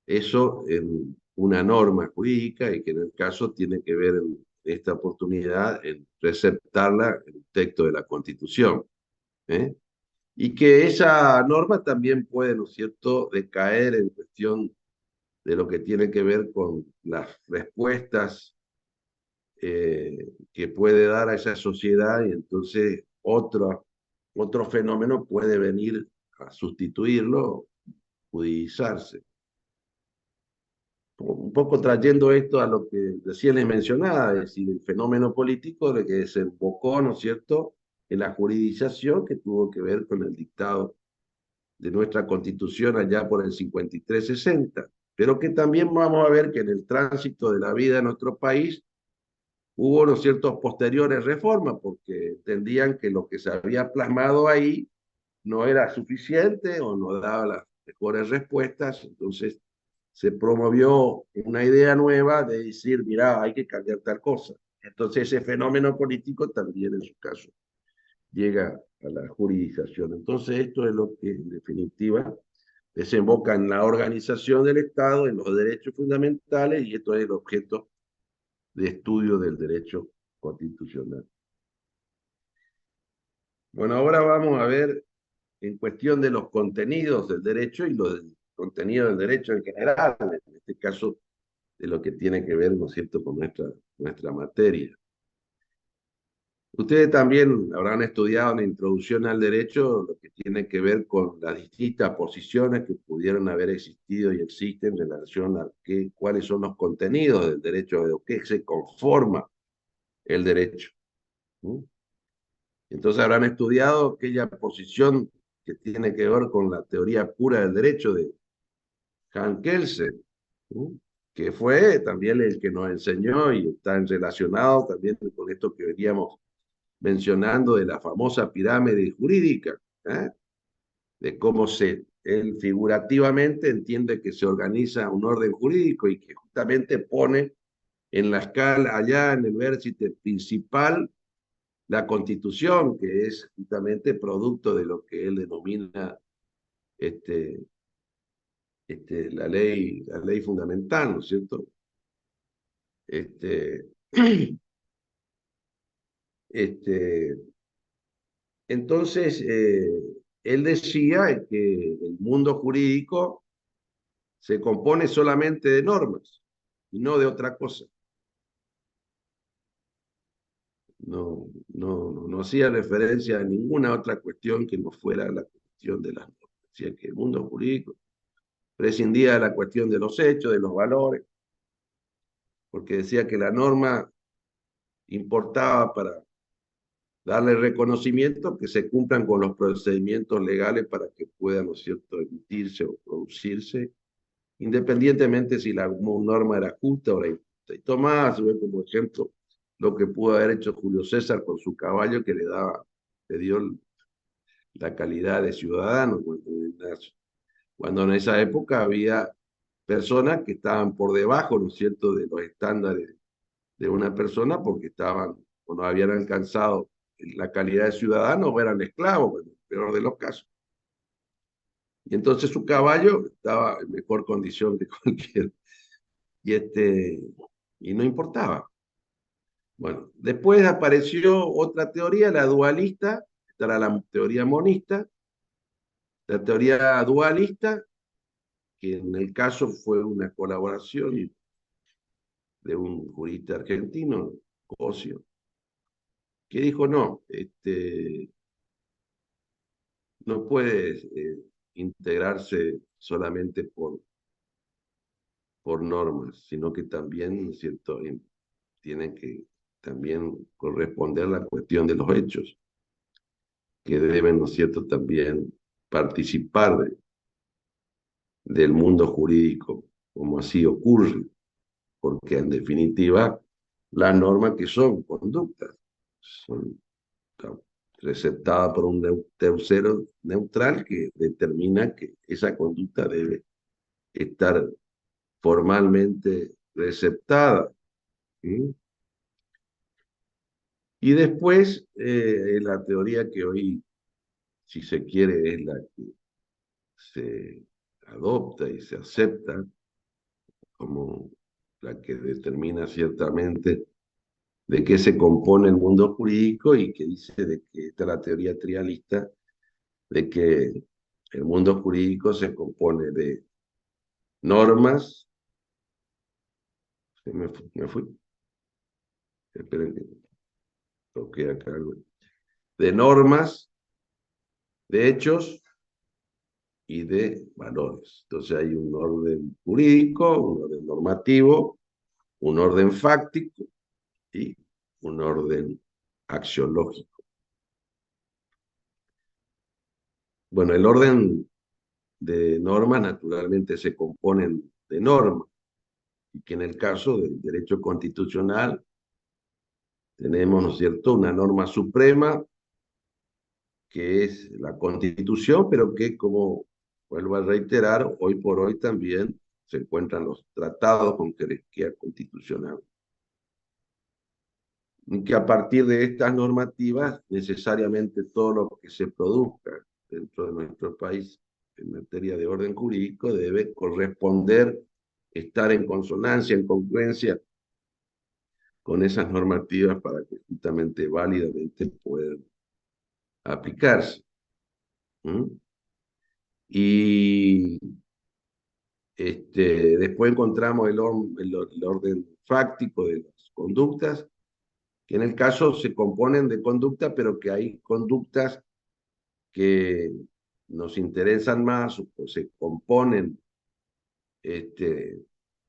eso en una norma jurídica y que en el caso tiene que ver en esta oportunidad en receptarla en el texto de la Constitución. ¿eh? Y que esa norma también puede, ¿no es cierto?, decaer en cuestión de lo que tiene que ver con las respuestas que puede dar a esa sociedad y entonces otro fenómeno puede venir a sustituirlo, judicializarse. Un poco trayendo esto a lo que recién les mencionaba, es decir, el fenómeno político de que desembocó, ¿no es cierto?, en la juridización que tuvo que ver con el dictado de nuestra Constitución allá por el 53-60, pero que también vamos a ver que en el tránsito de la vida de nuestro país hubo unos ciertos posteriores reformas, porque entendían que lo que se había plasmado ahí no era suficiente o no daba las mejores respuestas, entonces se promovió una idea nueva de decir, mira, hay que cambiar tal cosa. Entonces ese fenómeno político también en su caso llega a la juridización. Entonces esto es lo que en definitiva desemboca en la organización del Estado, en los derechos fundamentales, y esto es el objeto de estudio del derecho constitucional. Bueno, ahora vamos a ver en cuestión de los contenidos del derecho y los contenidos del derecho en general, en este caso de lo que tiene que ver, ¿no es cierto?, con nuestra materia. Ustedes también habrán estudiado en la introducción al derecho lo que tiene que ver con las distintas posiciones que pudieron haber existido y existen en relación a cuáles son los contenidos del derecho, de qué se conforma el derecho. ¿No? Entonces habrán estudiado aquella posición que tiene que ver con la teoría pura del derecho de Hans Kelsen, ¿no? Que fue también el que nos enseñó y está relacionado también con esto que veníamos mencionando de la famosa pirámide jurídica, ¿eh? De cómo él figurativamente entiende que se organiza un orden jurídico y que justamente pone en la escala, allá en el vértice principal, la Constitución, que es justamente producto de lo que él denomina este, la ley fundamental, ¿no es cierto? Este, este, entonces, él decía que el mundo jurídico se compone solamente de normas y no de otra cosa. No hacía referencia a ninguna otra cuestión que no fuera la cuestión de las normas. Decía que el mundo jurídico prescindía de la cuestión de los hechos, de los valores, porque decía que la norma importaba para darle reconocimiento que se cumplan con los procedimientos legales para que puedan, ¿no es cierto?, emitirse o producirse, independientemente si la norma era justa o era injusta. Y tomaba como ejemplo lo que pudo haber hecho Julio César con su caballo que le dio la calidad de ciudadano cuando en esa época había personas que estaban por debajo, ¿no es cierto?, de los estándares de una persona porque estaban o no habían alcanzado la calidad de ciudadano o eran esclavos, en el peor de los casos. Y entonces su caballo estaba en mejor condición que cualquier, y no importaba. Bueno, después apareció otra teoría, la dualista, esta era la teoría monista, la teoría dualista, que en el caso fue una colaboración de un jurista argentino, Cosio, que dijo, no, no puede integrarse solamente por normas, sino que también, ¿cierto?, tiene que también corresponder la cuestión de los hechos, que deben, ¿no es cierto?, también participar del mundo jurídico, como así ocurre, porque en definitiva las normas que son conductas, son receptadas por un tercero neutral que determina que esa conducta debe estar formalmente receptada. ¿Sí? Y después, la teoría que hoy, si se quiere, es la que se adopta y se acepta como la que determina ciertamente de qué se compone el mundo jurídico y que dice de que esta es la teoría trialista, de que el mundo jurídico se compone de normas, me fui, esperen que toqué acá algo, de normas, de hechos y de valores. Entonces hay un orden jurídico, un orden normativo, un orden fáctico y un orden axiológico. Bueno, el orden de normas naturalmente se componen de normas, y que en el caso del derecho constitucional tenemos, ¿no es cierto?, una norma suprema que es la Constitución, pero que, como vuelvo a reiterar, hoy por hoy también se encuentran los tratados con jerarquía constitucional. Y que a partir de estas normativas, necesariamente todo lo que se produzca dentro de nuestro país en materia de orden jurídico debe corresponder, estar en consonancia, en congruencia con esas normativas para que justamente válidamente puedan aplicarse. ¿Mm? Y después encontramos el orden fáctico de las conductas, que en el caso se componen de conductas, pero que hay conductas que nos interesan más o se componen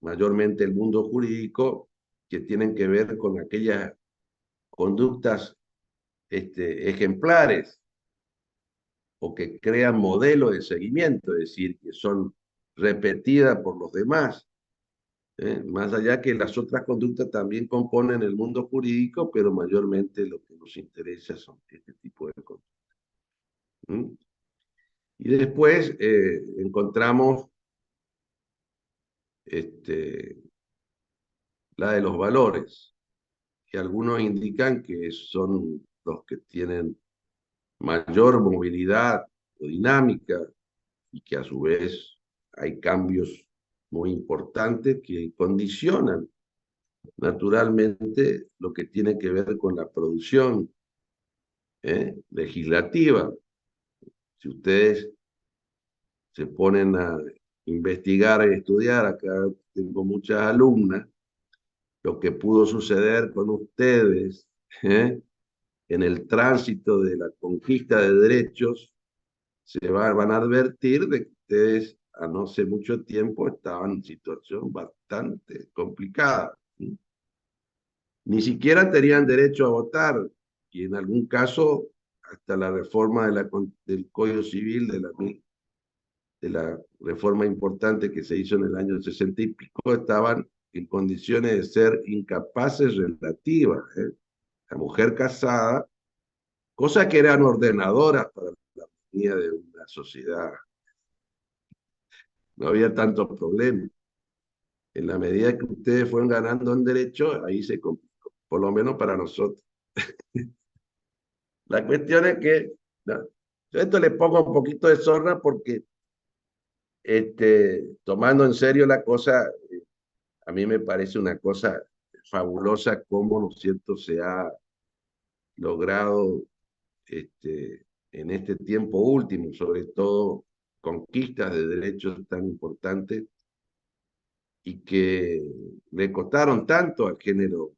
mayormente el mundo jurídico, que tienen que ver con aquellas conductas ejemplares o que crean modelos de seguimiento, es decir, que son repetidas por los demás. Más allá que las otras conductas también componen el mundo jurídico, pero mayormente lo que nos interesa son este tipo de conductas. ¿Mm? Y después encontramos este, la de los valores, que algunos indican que son los que tienen mayor movilidad o dinámica y que a su vez hay cambios muy importantes que condicionan naturalmente lo que tiene que ver con la producción legislativa. Si ustedes se ponen a investigar y estudiar, acá tengo muchas alumnas, lo que pudo suceder con ustedes en el tránsito de la conquista de derechos, van a advertir de que ustedes a no hace mucho tiempo estaban en situación bastante complicada. Ni siquiera tenían derecho a votar y en algún caso hasta la reforma del Código Civil de la reforma importante que se hizo en el año 60 y pico, estaban en condiciones de ser incapaces relativas. La mujer casada, cosas que eran ordenadoras para la armonía de una sociedad. No había tantos problemas. En la medida que ustedes fueron ganando en derecho, ahí se complicó, por lo menos para nosotros. La cuestión es que, no, yo esto le pongo un poquito de zorra porque, tomando en serio la cosa, a mí me parece una cosa fabulosa cómo, ¿no es cierto?, se ha logrado en este tiempo último, sobre todo conquistas de derechos tan importantes y que le costaron tanto al género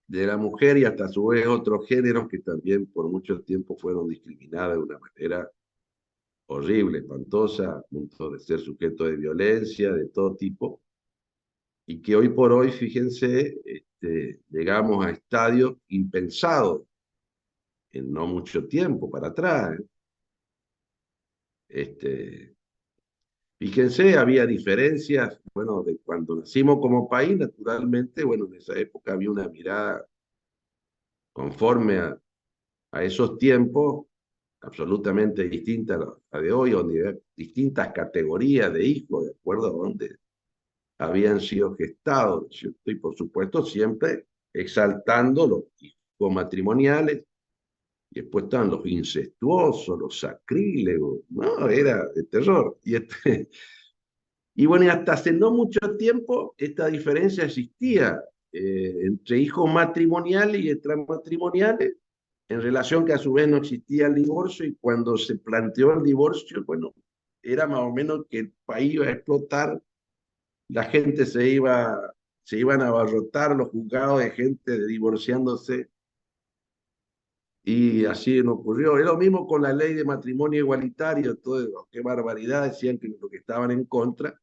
de la mujer y hasta a su vez otros géneros que también por mucho tiempo fueron discriminados de una manera horrible, espantosa, a punto de ser sujeto de violencia de todo tipo, y que hoy por hoy, fíjense, llegamos a estadios impensados en no mucho tiempo para atrás. Fíjense, había diferencias, bueno, de cuando nacimos como país, naturalmente, bueno, en esa época había una mirada conforme a esos tiempos, absolutamente distinta a la de hoy, donde hay distintas categorías de hijos, de acuerdo a dónde habían sido gestados, ¿cierto? Y por supuesto siempre exaltando los hijos matrimoniales, y después estaban los incestuosos, los sacrílegos, no, era de terror. Y bueno, y hasta hace no mucho tiempo esta diferencia existía entre hijos matrimoniales y extramatrimoniales, en relación que a su vez no existía el divorcio, y cuando se planteó el divorcio, bueno, era más o menos que el país iba a explotar, la gente se iban a abarrotar los juzgados de gente divorciándose, y así no ocurrió. Es lo mismo con la ley de matrimonio igualitario, todo, qué barbaridad, decían que lo que estaban en contra,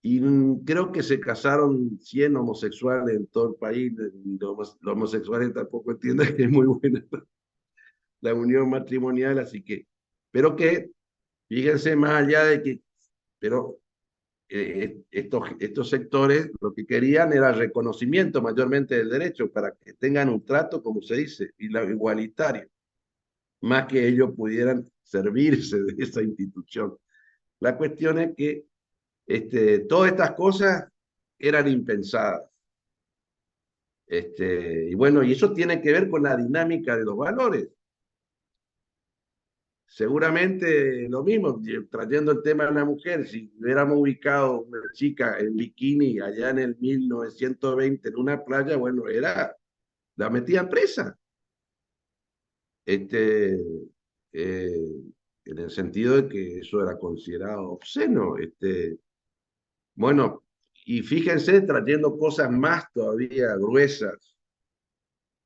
y creo que se casaron 100 homosexuales en todo el país, y los homosexuales tampoco entienden que es muy buena la unión matrimonial, así que, pero que, fíjense, más allá de que, pero estos sectores lo que querían era reconocimiento mayormente del derecho para que tengan un trato, como se dice, y igualitario, más que ellos pudieran servirse de esa institución. La cuestión es que todas estas cosas eran impensadas. Y bueno, y eso tiene que ver con la dinámica de los valores. Seguramente lo mismo, trayendo el tema de la mujer, si hubiéramos ubicado una chica en bikini allá en el 1920 en una playa, bueno, la metían presa. Este, eh, en el sentido de que eso era considerado obsceno. Bueno, y fíjense, trayendo cosas más todavía gruesas,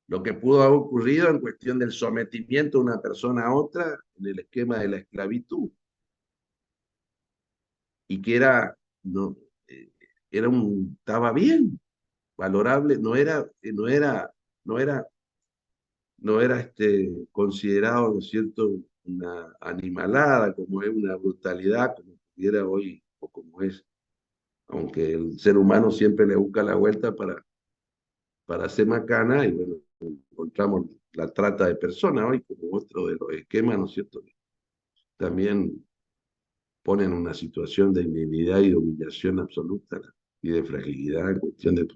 lo que pudo haber ocurrido en cuestión del sometimiento de una persona a otra en el esquema de la esclavitud, y que era, no, estaba bien, valorable, no era, no era considerado, ¿no es cierto?, una animalada, como es una brutalidad, como pudiera hoy, o como es, aunque el ser humano siempre le busca la vuelta para hacer macana, y bueno, encontramos la trata de personas hoy como otro de los esquemas, ¿no es cierto?, también ponen en una situación de indignidad y de humillación absoluta y de fragilidad en cuestión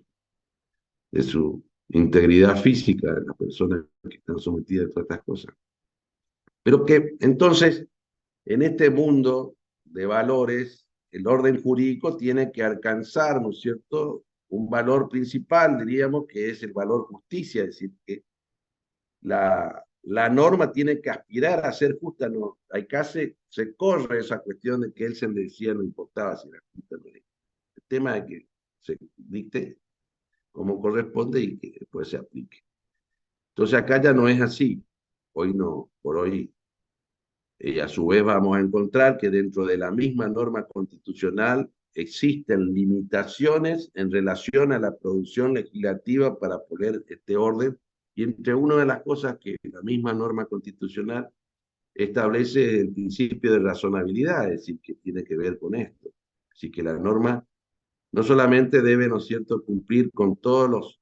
de su integridad física de las personas que están sometidas a todas estas cosas. Pero que entonces, en este mundo de valores, el orden jurídico tiene que alcanzar, ¿no es cierto?, un valor principal, diríamos, que es el valor justicia, es decir, que la norma tiene que aspirar a ser justa, no, hay casi se corre esa cuestión de que él se decía, no importaba si era justa o no era. El tema de que se dicte como corresponde y que después se aplique. Entonces acá ya no es así. Hoy no, por hoy, a su vez vamos a encontrar que dentro de la misma norma constitucional existen limitaciones en relación a la producción legislativa para poner este orden, y entre una de las cosas que la misma norma constitucional establece el principio de razonabilidad, es decir, que tiene que ver con esto. Así que la norma no solamente debe, ¿no es cierto?, cumplir con todos los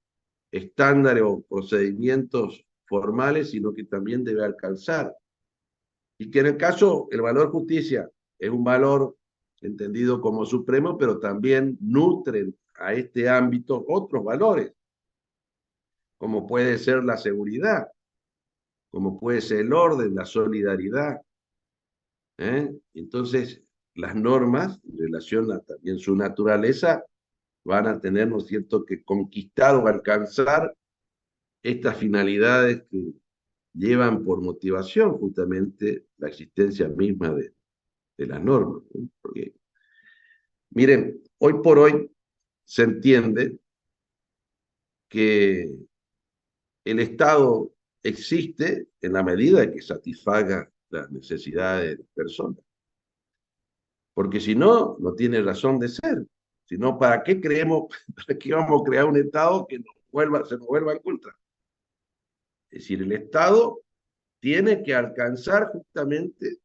estándares o procedimientos formales, sino que también debe alcanzar. Y que en el caso, el valor justicia es un valor entendido como supremo, pero también nutren a este ámbito otros valores, como puede ser la seguridad, como puede ser el orden, la solidaridad. Entonces, las normas, en relación a también su naturaleza, van a tener, ¿no es cierto?, que conquistar o alcanzar estas finalidades que llevan por motivación justamente la existencia misma de las normas, ¿no? Porque, miren, hoy por hoy se entiende que el Estado existe en la medida que satisfaga las necesidades de las personas. Porque si no, no tiene razón de ser. Si no, ¿para qué creemos, para qué vamos a crear un Estado que se nos vuelva en contra? Es decir, el Estado tiene que alcanzar justamente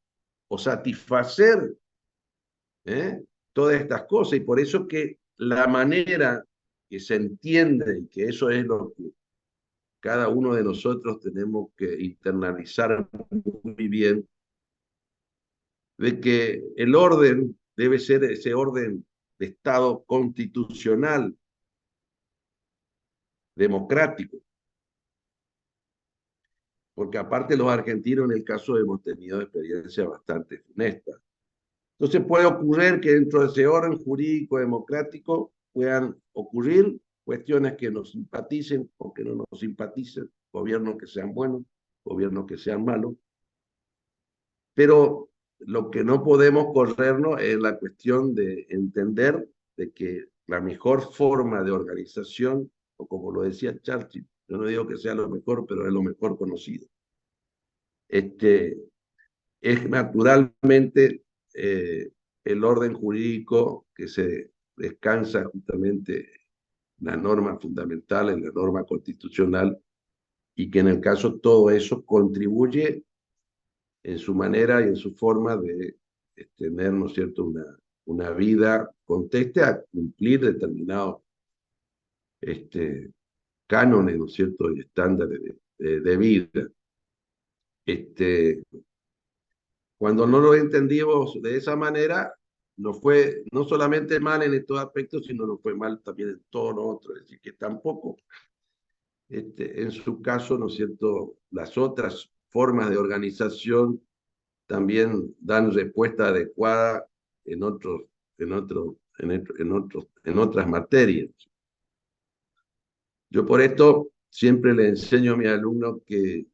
o satisfacer todas estas cosas, y por eso que la manera que se entiende, y que eso es lo que cada uno de nosotros tenemos que internalizar muy bien, de que el orden debe ser ese orden de Estado constitucional, democrático, porque aparte los argentinos en el caso hemos tenido experiencias bastante funestas. Entonces puede ocurrir que dentro de ese orden jurídico democrático puedan ocurrir cuestiones que nos simpaticen o que no nos simpaticen, gobiernos que sean buenos, gobiernos que sean malos, pero lo que no podemos corrernos es la cuestión de entender de que la mejor forma de organización, o como lo decía Churchill, yo no digo que sea lo mejor, pero es lo mejor conocido, es naturalmente el orden jurídico que se descansa justamente en la norma fundamental, en la norma constitucional, y que en el caso todo eso contribuye en su manera y en su forma de tener, ¿no es cierto?, una vida conteste a cumplir determinados cánones, ¿no es cierto?, y estándares de vida. Cuando no lo entendimos de esa manera, nos fue no solamente mal en estos aspectos, sino nos fue mal también en todo lo otro. Es decir, que tampoco, en su caso, ¿no es cierto?, las otras formas de organización también dan respuesta adecuada en otros, en otras materias. Yo por esto siempre le enseño a mis alumnos que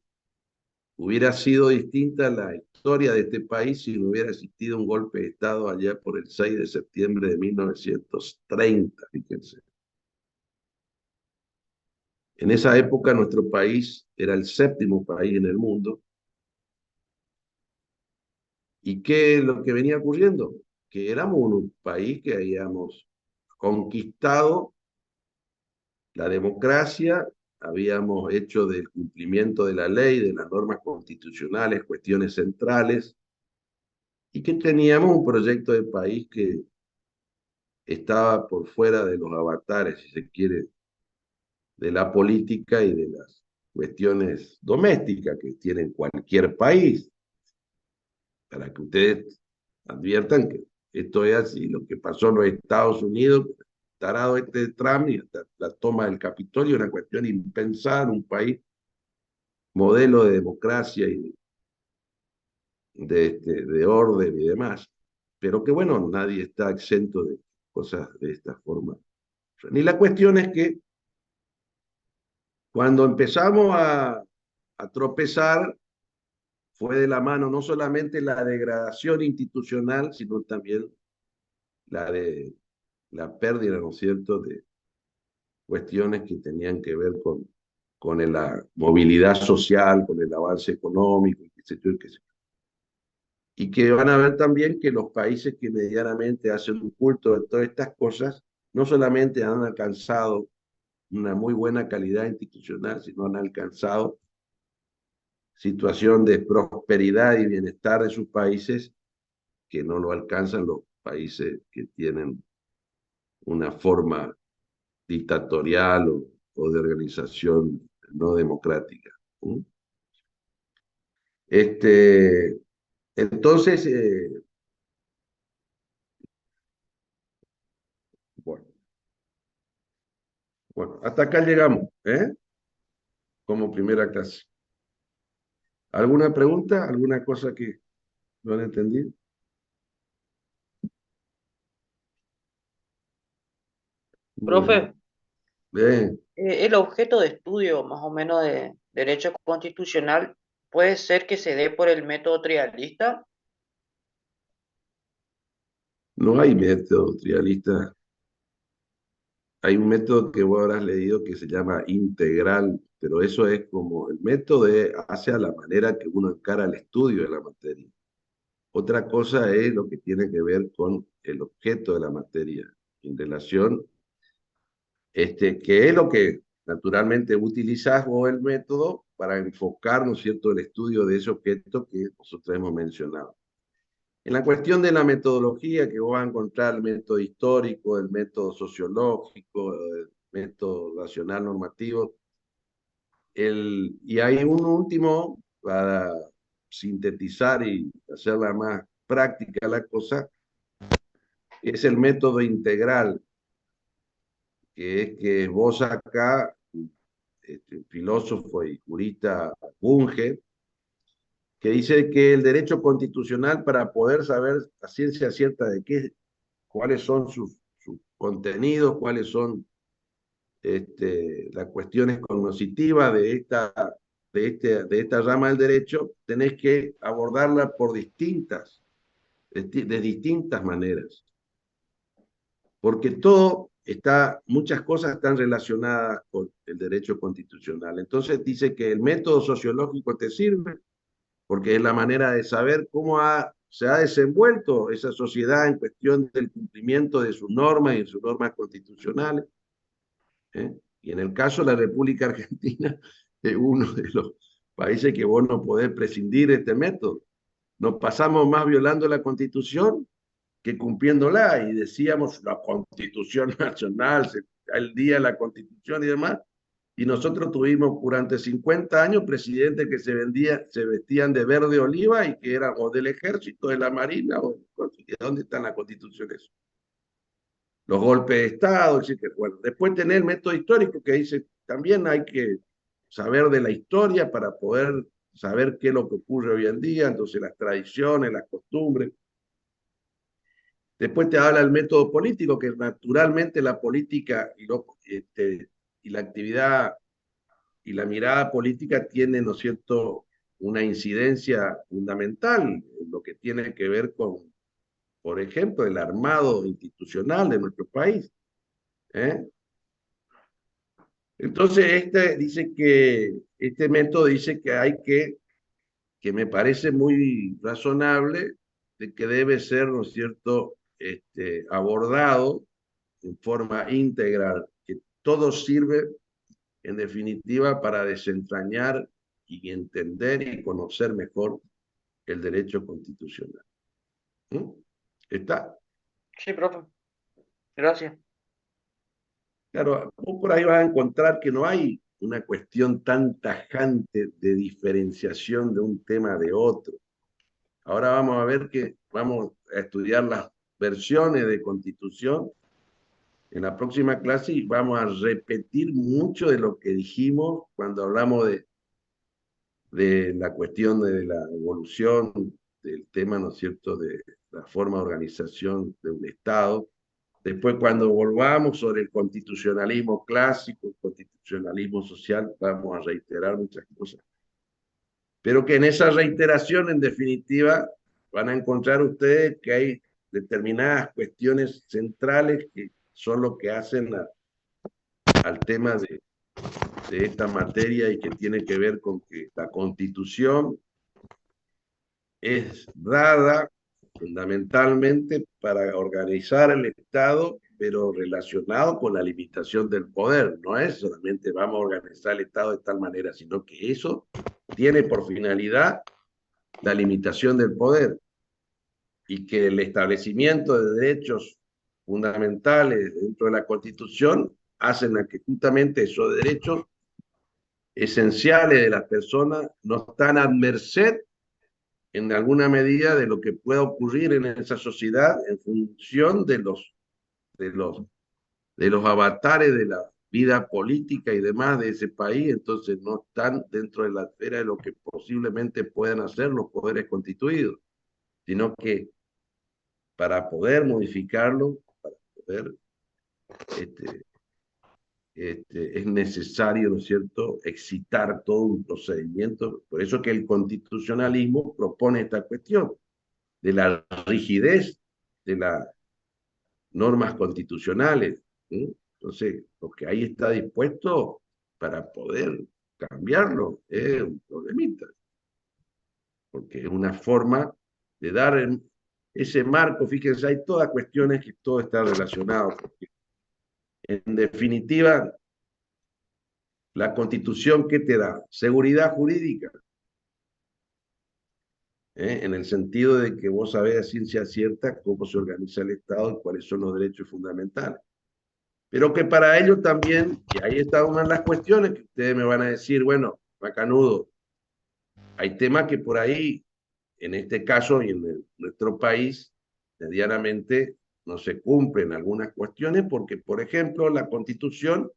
hubiera sido distinta la historia de este país si no hubiera existido un golpe de Estado allá por el 6 de septiembre de 1930, fíjense. En esa época nuestro país era el séptimo país en el mundo. ¿Y qué es lo que venía ocurriendo? Que éramos un país que habíamos conquistado la democracia, habíamos hecho del cumplimiento de la ley, de las normas constitucionales, cuestiones centrales, y que teníamos un proyecto de país que estaba por fuera de los avatares, si se quiere, de la política y de las cuestiones domésticas que tiene cualquier país, para que ustedes adviertan que esto es así, lo que pasó en los Estados Unidos, tarado este Trump y la toma del Capitolio, una cuestión impensada en un país modelo de democracia y de orden y demás, pero que bueno, nadie está exento de cosas de esta forma. Y la cuestión es que cuando empezamos a tropezar, fue de la mano no solamente la degradación institucional, sino también la de la pérdida, ¿no es cierto?, de cuestiones que tenían que ver con la movilidad social, con el avance económico, qué sé yo, qué sé yo. Y que van a ver también que los países que medianamente hacen un culto de todas estas cosas, no solamente han alcanzado una muy buena calidad institucional, sino han alcanzado situación de prosperidad y bienestar de sus países que no lo alcanzan los países que tienen una forma dictatorial o de organización no democrática. ¿Sí? Entonces, bueno, bueno, hasta acá llegamos, ¿eh? Como primera clase. ¿Alguna pregunta? ¿Alguna cosa que no han entendido? Bueno, Profe, bien. el objeto de estudio más o menos de derecho constitucional puede ser que se dé por el método trialista. No hay método trialista. Hay un método que vos habrás leído que se llama integral, pero eso es como el método hace a la manera que uno encara el estudio de la materia. Otra cosa es lo que tiene que ver con el objeto de la materia en relación, que es lo que naturalmente utilizás vos el método para enfocar, ¿no es cierto?, el estudio de ese objeto que nosotros hemos mencionado. En la cuestión de la metodología, que vos vas a encontrar el método histórico, el método sociológico, el método racional normativo, y hay un último para sintetizar y hacerla más práctica la cosa, es el método integral, que es que vos acá, filósofo y jurista Bunge, que dice que el derecho constitucional para poder saber a ciencia cierta de cuáles son sus contenidos, cuáles son las cuestiones cognitivas de esta rama del derecho, tenés que abordarla por de distintas maneras, porque muchas cosas están relacionadas con el derecho constitucional. Entonces dice que el método sociológico te sirve porque es la manera de saber se ha desenvuelto esa sociedad en cuestión del cumplimiento de sus normas y de sus normas constitucionales. ¿Eh? Y en el caso de la República Argentina, es uno de los países que vos no podés prescindir de este método. Nos pasamos más violando la Constitución que cumpliéndola, y decíamos la Constitución Nacional, el día de la Constitución y demás, y nosotros tuvimos durante 50 años presidentes que se vestían de verde oliva y que eran o del ejército, de la marina, ¿de dónde está en la Constitución eso? Los golpes de Estado, etc. Bueno, después tener el método histórico que dice, también hay que saber de la historia para poder saber qué es lo que ocurre hoy en día, entonces las tradiciones, las costumbres. Después te habla el método político, que naturalmente la política y la actividad y la mirada política tiene, ¿no es cierto?, una incidencia fundamental en lo que tiene que ver con, por ejemplo, el armado institucional de nuestro país. ¿Eh? Entonces, este método dice que hay que me parece muy razonable, de que debe ser, ¿no es cierto?, abordado en forma integral, que todo sirve, en definitiva, para desentrañar y entender y conocer mejor el derecho constitucional. ¿Mm? ¿Está? Sí, profe. Gracias. Claro, vos por ahí vas a encontrar que no hay una cuestión tan tajante de diferenciación de un tema de otro. Ahora vamos a ver que vamos a estudiar las versiones de constitución en la próxima clase y vamos a repetir mucho de lo que dijimos cuando hablamos de la cuestión de la evolución del tema, ¿no es cierto?, de la forma de organización de un Estado. Después, cuando volvamos sobre el constitucionalismo clásico, el constitucionalismo social, vamos a reiterar muchas cosas. Pero que en esa reiteración, en definitiva, van a encontrar ustedes que hay determinadas cuestiones centrales que son lo que hacen al tema de esta materia y que tiene que ver con que la Constitución es dada fundamentalmente para organizar el Estado, pero relacionado con la limitación del poder. No es solamente vamos a organizar el Estado de tal manera, sino que eso tiene por finalidad la limitación del poder y que el establecimiento de derechos fundamentales dentro de la Constitución hacen a que justamente esos derechos esenciales de las personas no están a merced en alguna medida de lo que pueda ocurrir en esa sociedad en función de los, de los avatares de la vida política y demás de ese país, entonces no están dentro de la esfera de lo que posiblemente puedan hacer los poderes constituidos, sino que para poder modificarlo, para poder, este, es necesario, ¿no es cierto?, excitar todo un procedimiento. Por eso que el constitucionalismo propone esta cuestión de la rigidez de las normas constitucionales. ¿Sí? Entonces, lo que ahí está dispuesto para poder cambiarlo es un problemita, porque es una forma de dar ese marco. Fíjense, hay todas cuestiones que todo está relacionado, porque en definitiva, la Constitución, ¿qué te da? Seguridad jurídica, en el sentido de que vos sabés a ciencia cierta cómo se organiza el Estado y cuáles son los derechos fundamentales. Pero que para ello también, y ahí está una de las cuestiones que ustedes me van a decir, bueno, Macanudo, hay temas que por ahí, en este caso y en nuestro país, medianamente no se cumplen algunas cuestiones porque, por ejemplo, la Constitución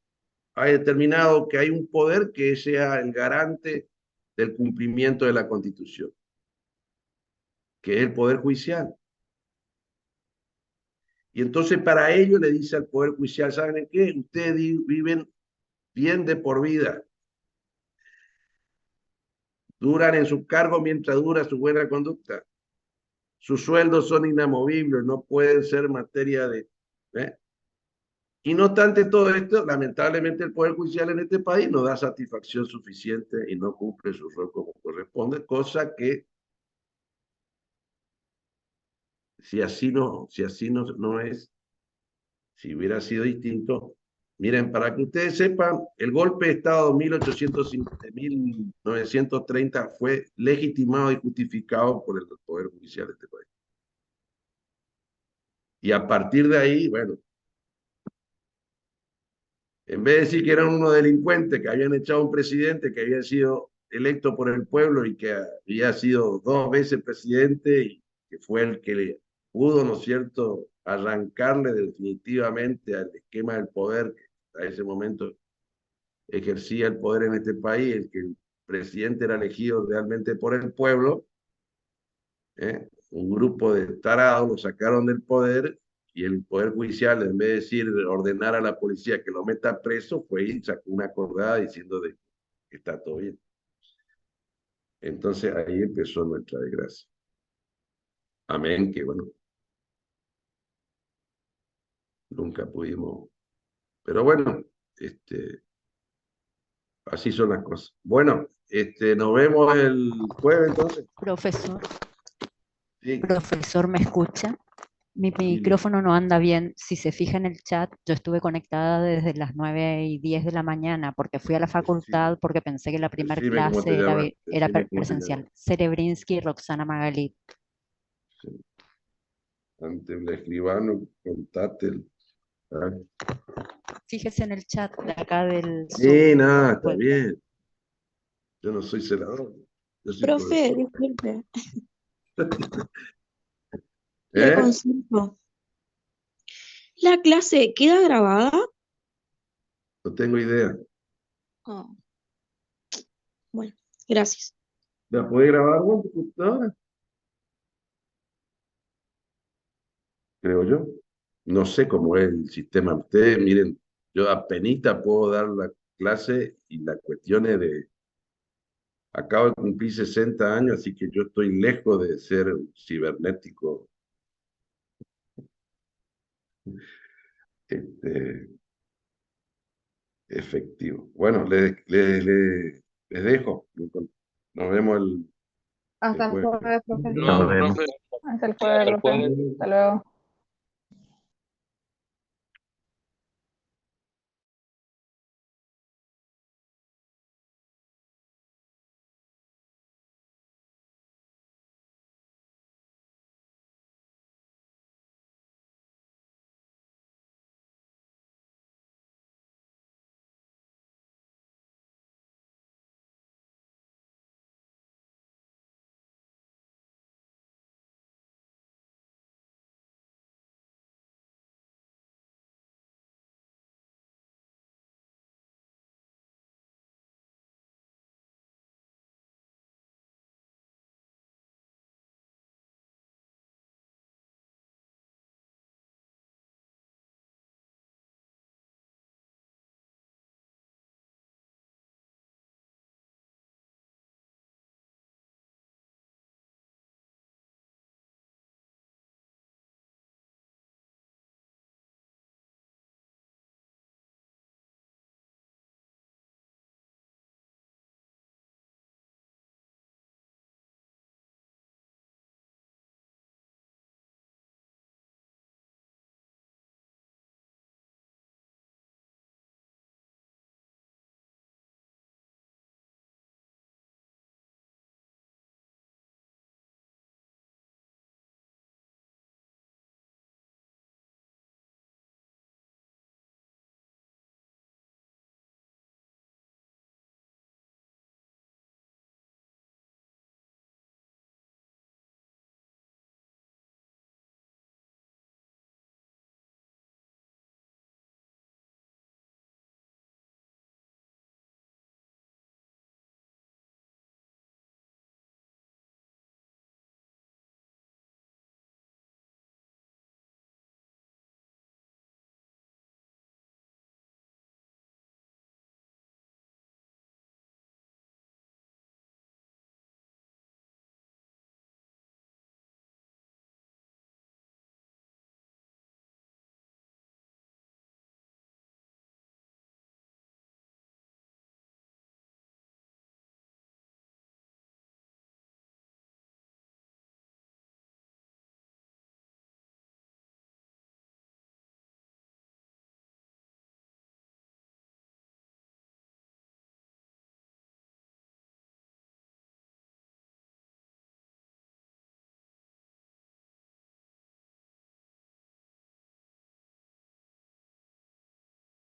ha determinado que hay un poder que sea el garante del cumplimiento de la Constitución, que es el Poder Judicial. Y entonces para ello le dice al Poder Judicial, ¿saben qué? Ustedes viven bien de por vida. Duran en su cargo mientras dura su buena conducta. Sus sueldos son inamovibles, no pueden ser materia de... ¿eh? Y no obstante todo esto, lamentablemente el Poder Judicial en este país no da satisfacción suficiente y no cumple su rol como corresponde, cosa que si así no es, si hubiera sido distinto. Miren, para que ustedes sepan, el golpe de Estado de 1930 fue legitimado y justificado por el Poder Judicial de este país. Y a partir de ahí, bueno, en vez de decir que eran unos delincuentes que habían echado a un presidente que había sido electo por el pueblo y que había sido 2 veces presidente y que fue el que le pudo, ¿no es cierto?, arrancarle definitivamente al esquema del poder que a ese momento ejercía el poder en este país, el que el presidente era elegido realmente por el pueblo, un grupo de tarados lo sacaron del poder y el Poder Judicial, en vez de decir, ordenar a la policía que lo meta preso, fue y sacó una acordada diciendo de que está todo bien. Entonces ahí empezó nuestra desgracia. Amén, que bueno, nunca pudimos. Pero bueno, así son las cosas. Bueno, nos vemos el jueves entonces. Profesor, Sí, profesor, ¿me escucha? Mi sí, micrófono no anda bien. Si se fija en el chat, yo estuve conectada desde las 9:10 de la mañana porque fui a la decime, facultad porque pensé que la primera decime cómo te clase era, llamas, decime cómo te llamas. presencial. Cerebrinsky y Roxana Magalí. Sí. Ante el escribano, contate ¿ah? Fíjese en el chat de acá del Sí, Zoom. nada, está Pues, bien. Yo no soy celador, yo soy Profe, profesor. disculpe, le ¿Eh? consulto. ¿La clase queda grabada? No tengo idea. Ah, bueno, gracias. ¿La puede grabar con tu computadora? Creo yo. No sé cómo es el sistema. Ustedes, miren, yo apenita puedo dar la clase y la cuestión es de, acabo de cumplir 60 años, así que yo estoy lejos de ser un cibernético este, efectivo. Bueno, les dejo. Nos vemos el Hasta el jueves. jueves, profe. No, profe, Hasta el jueves, el profe. jueves. Hasta luego.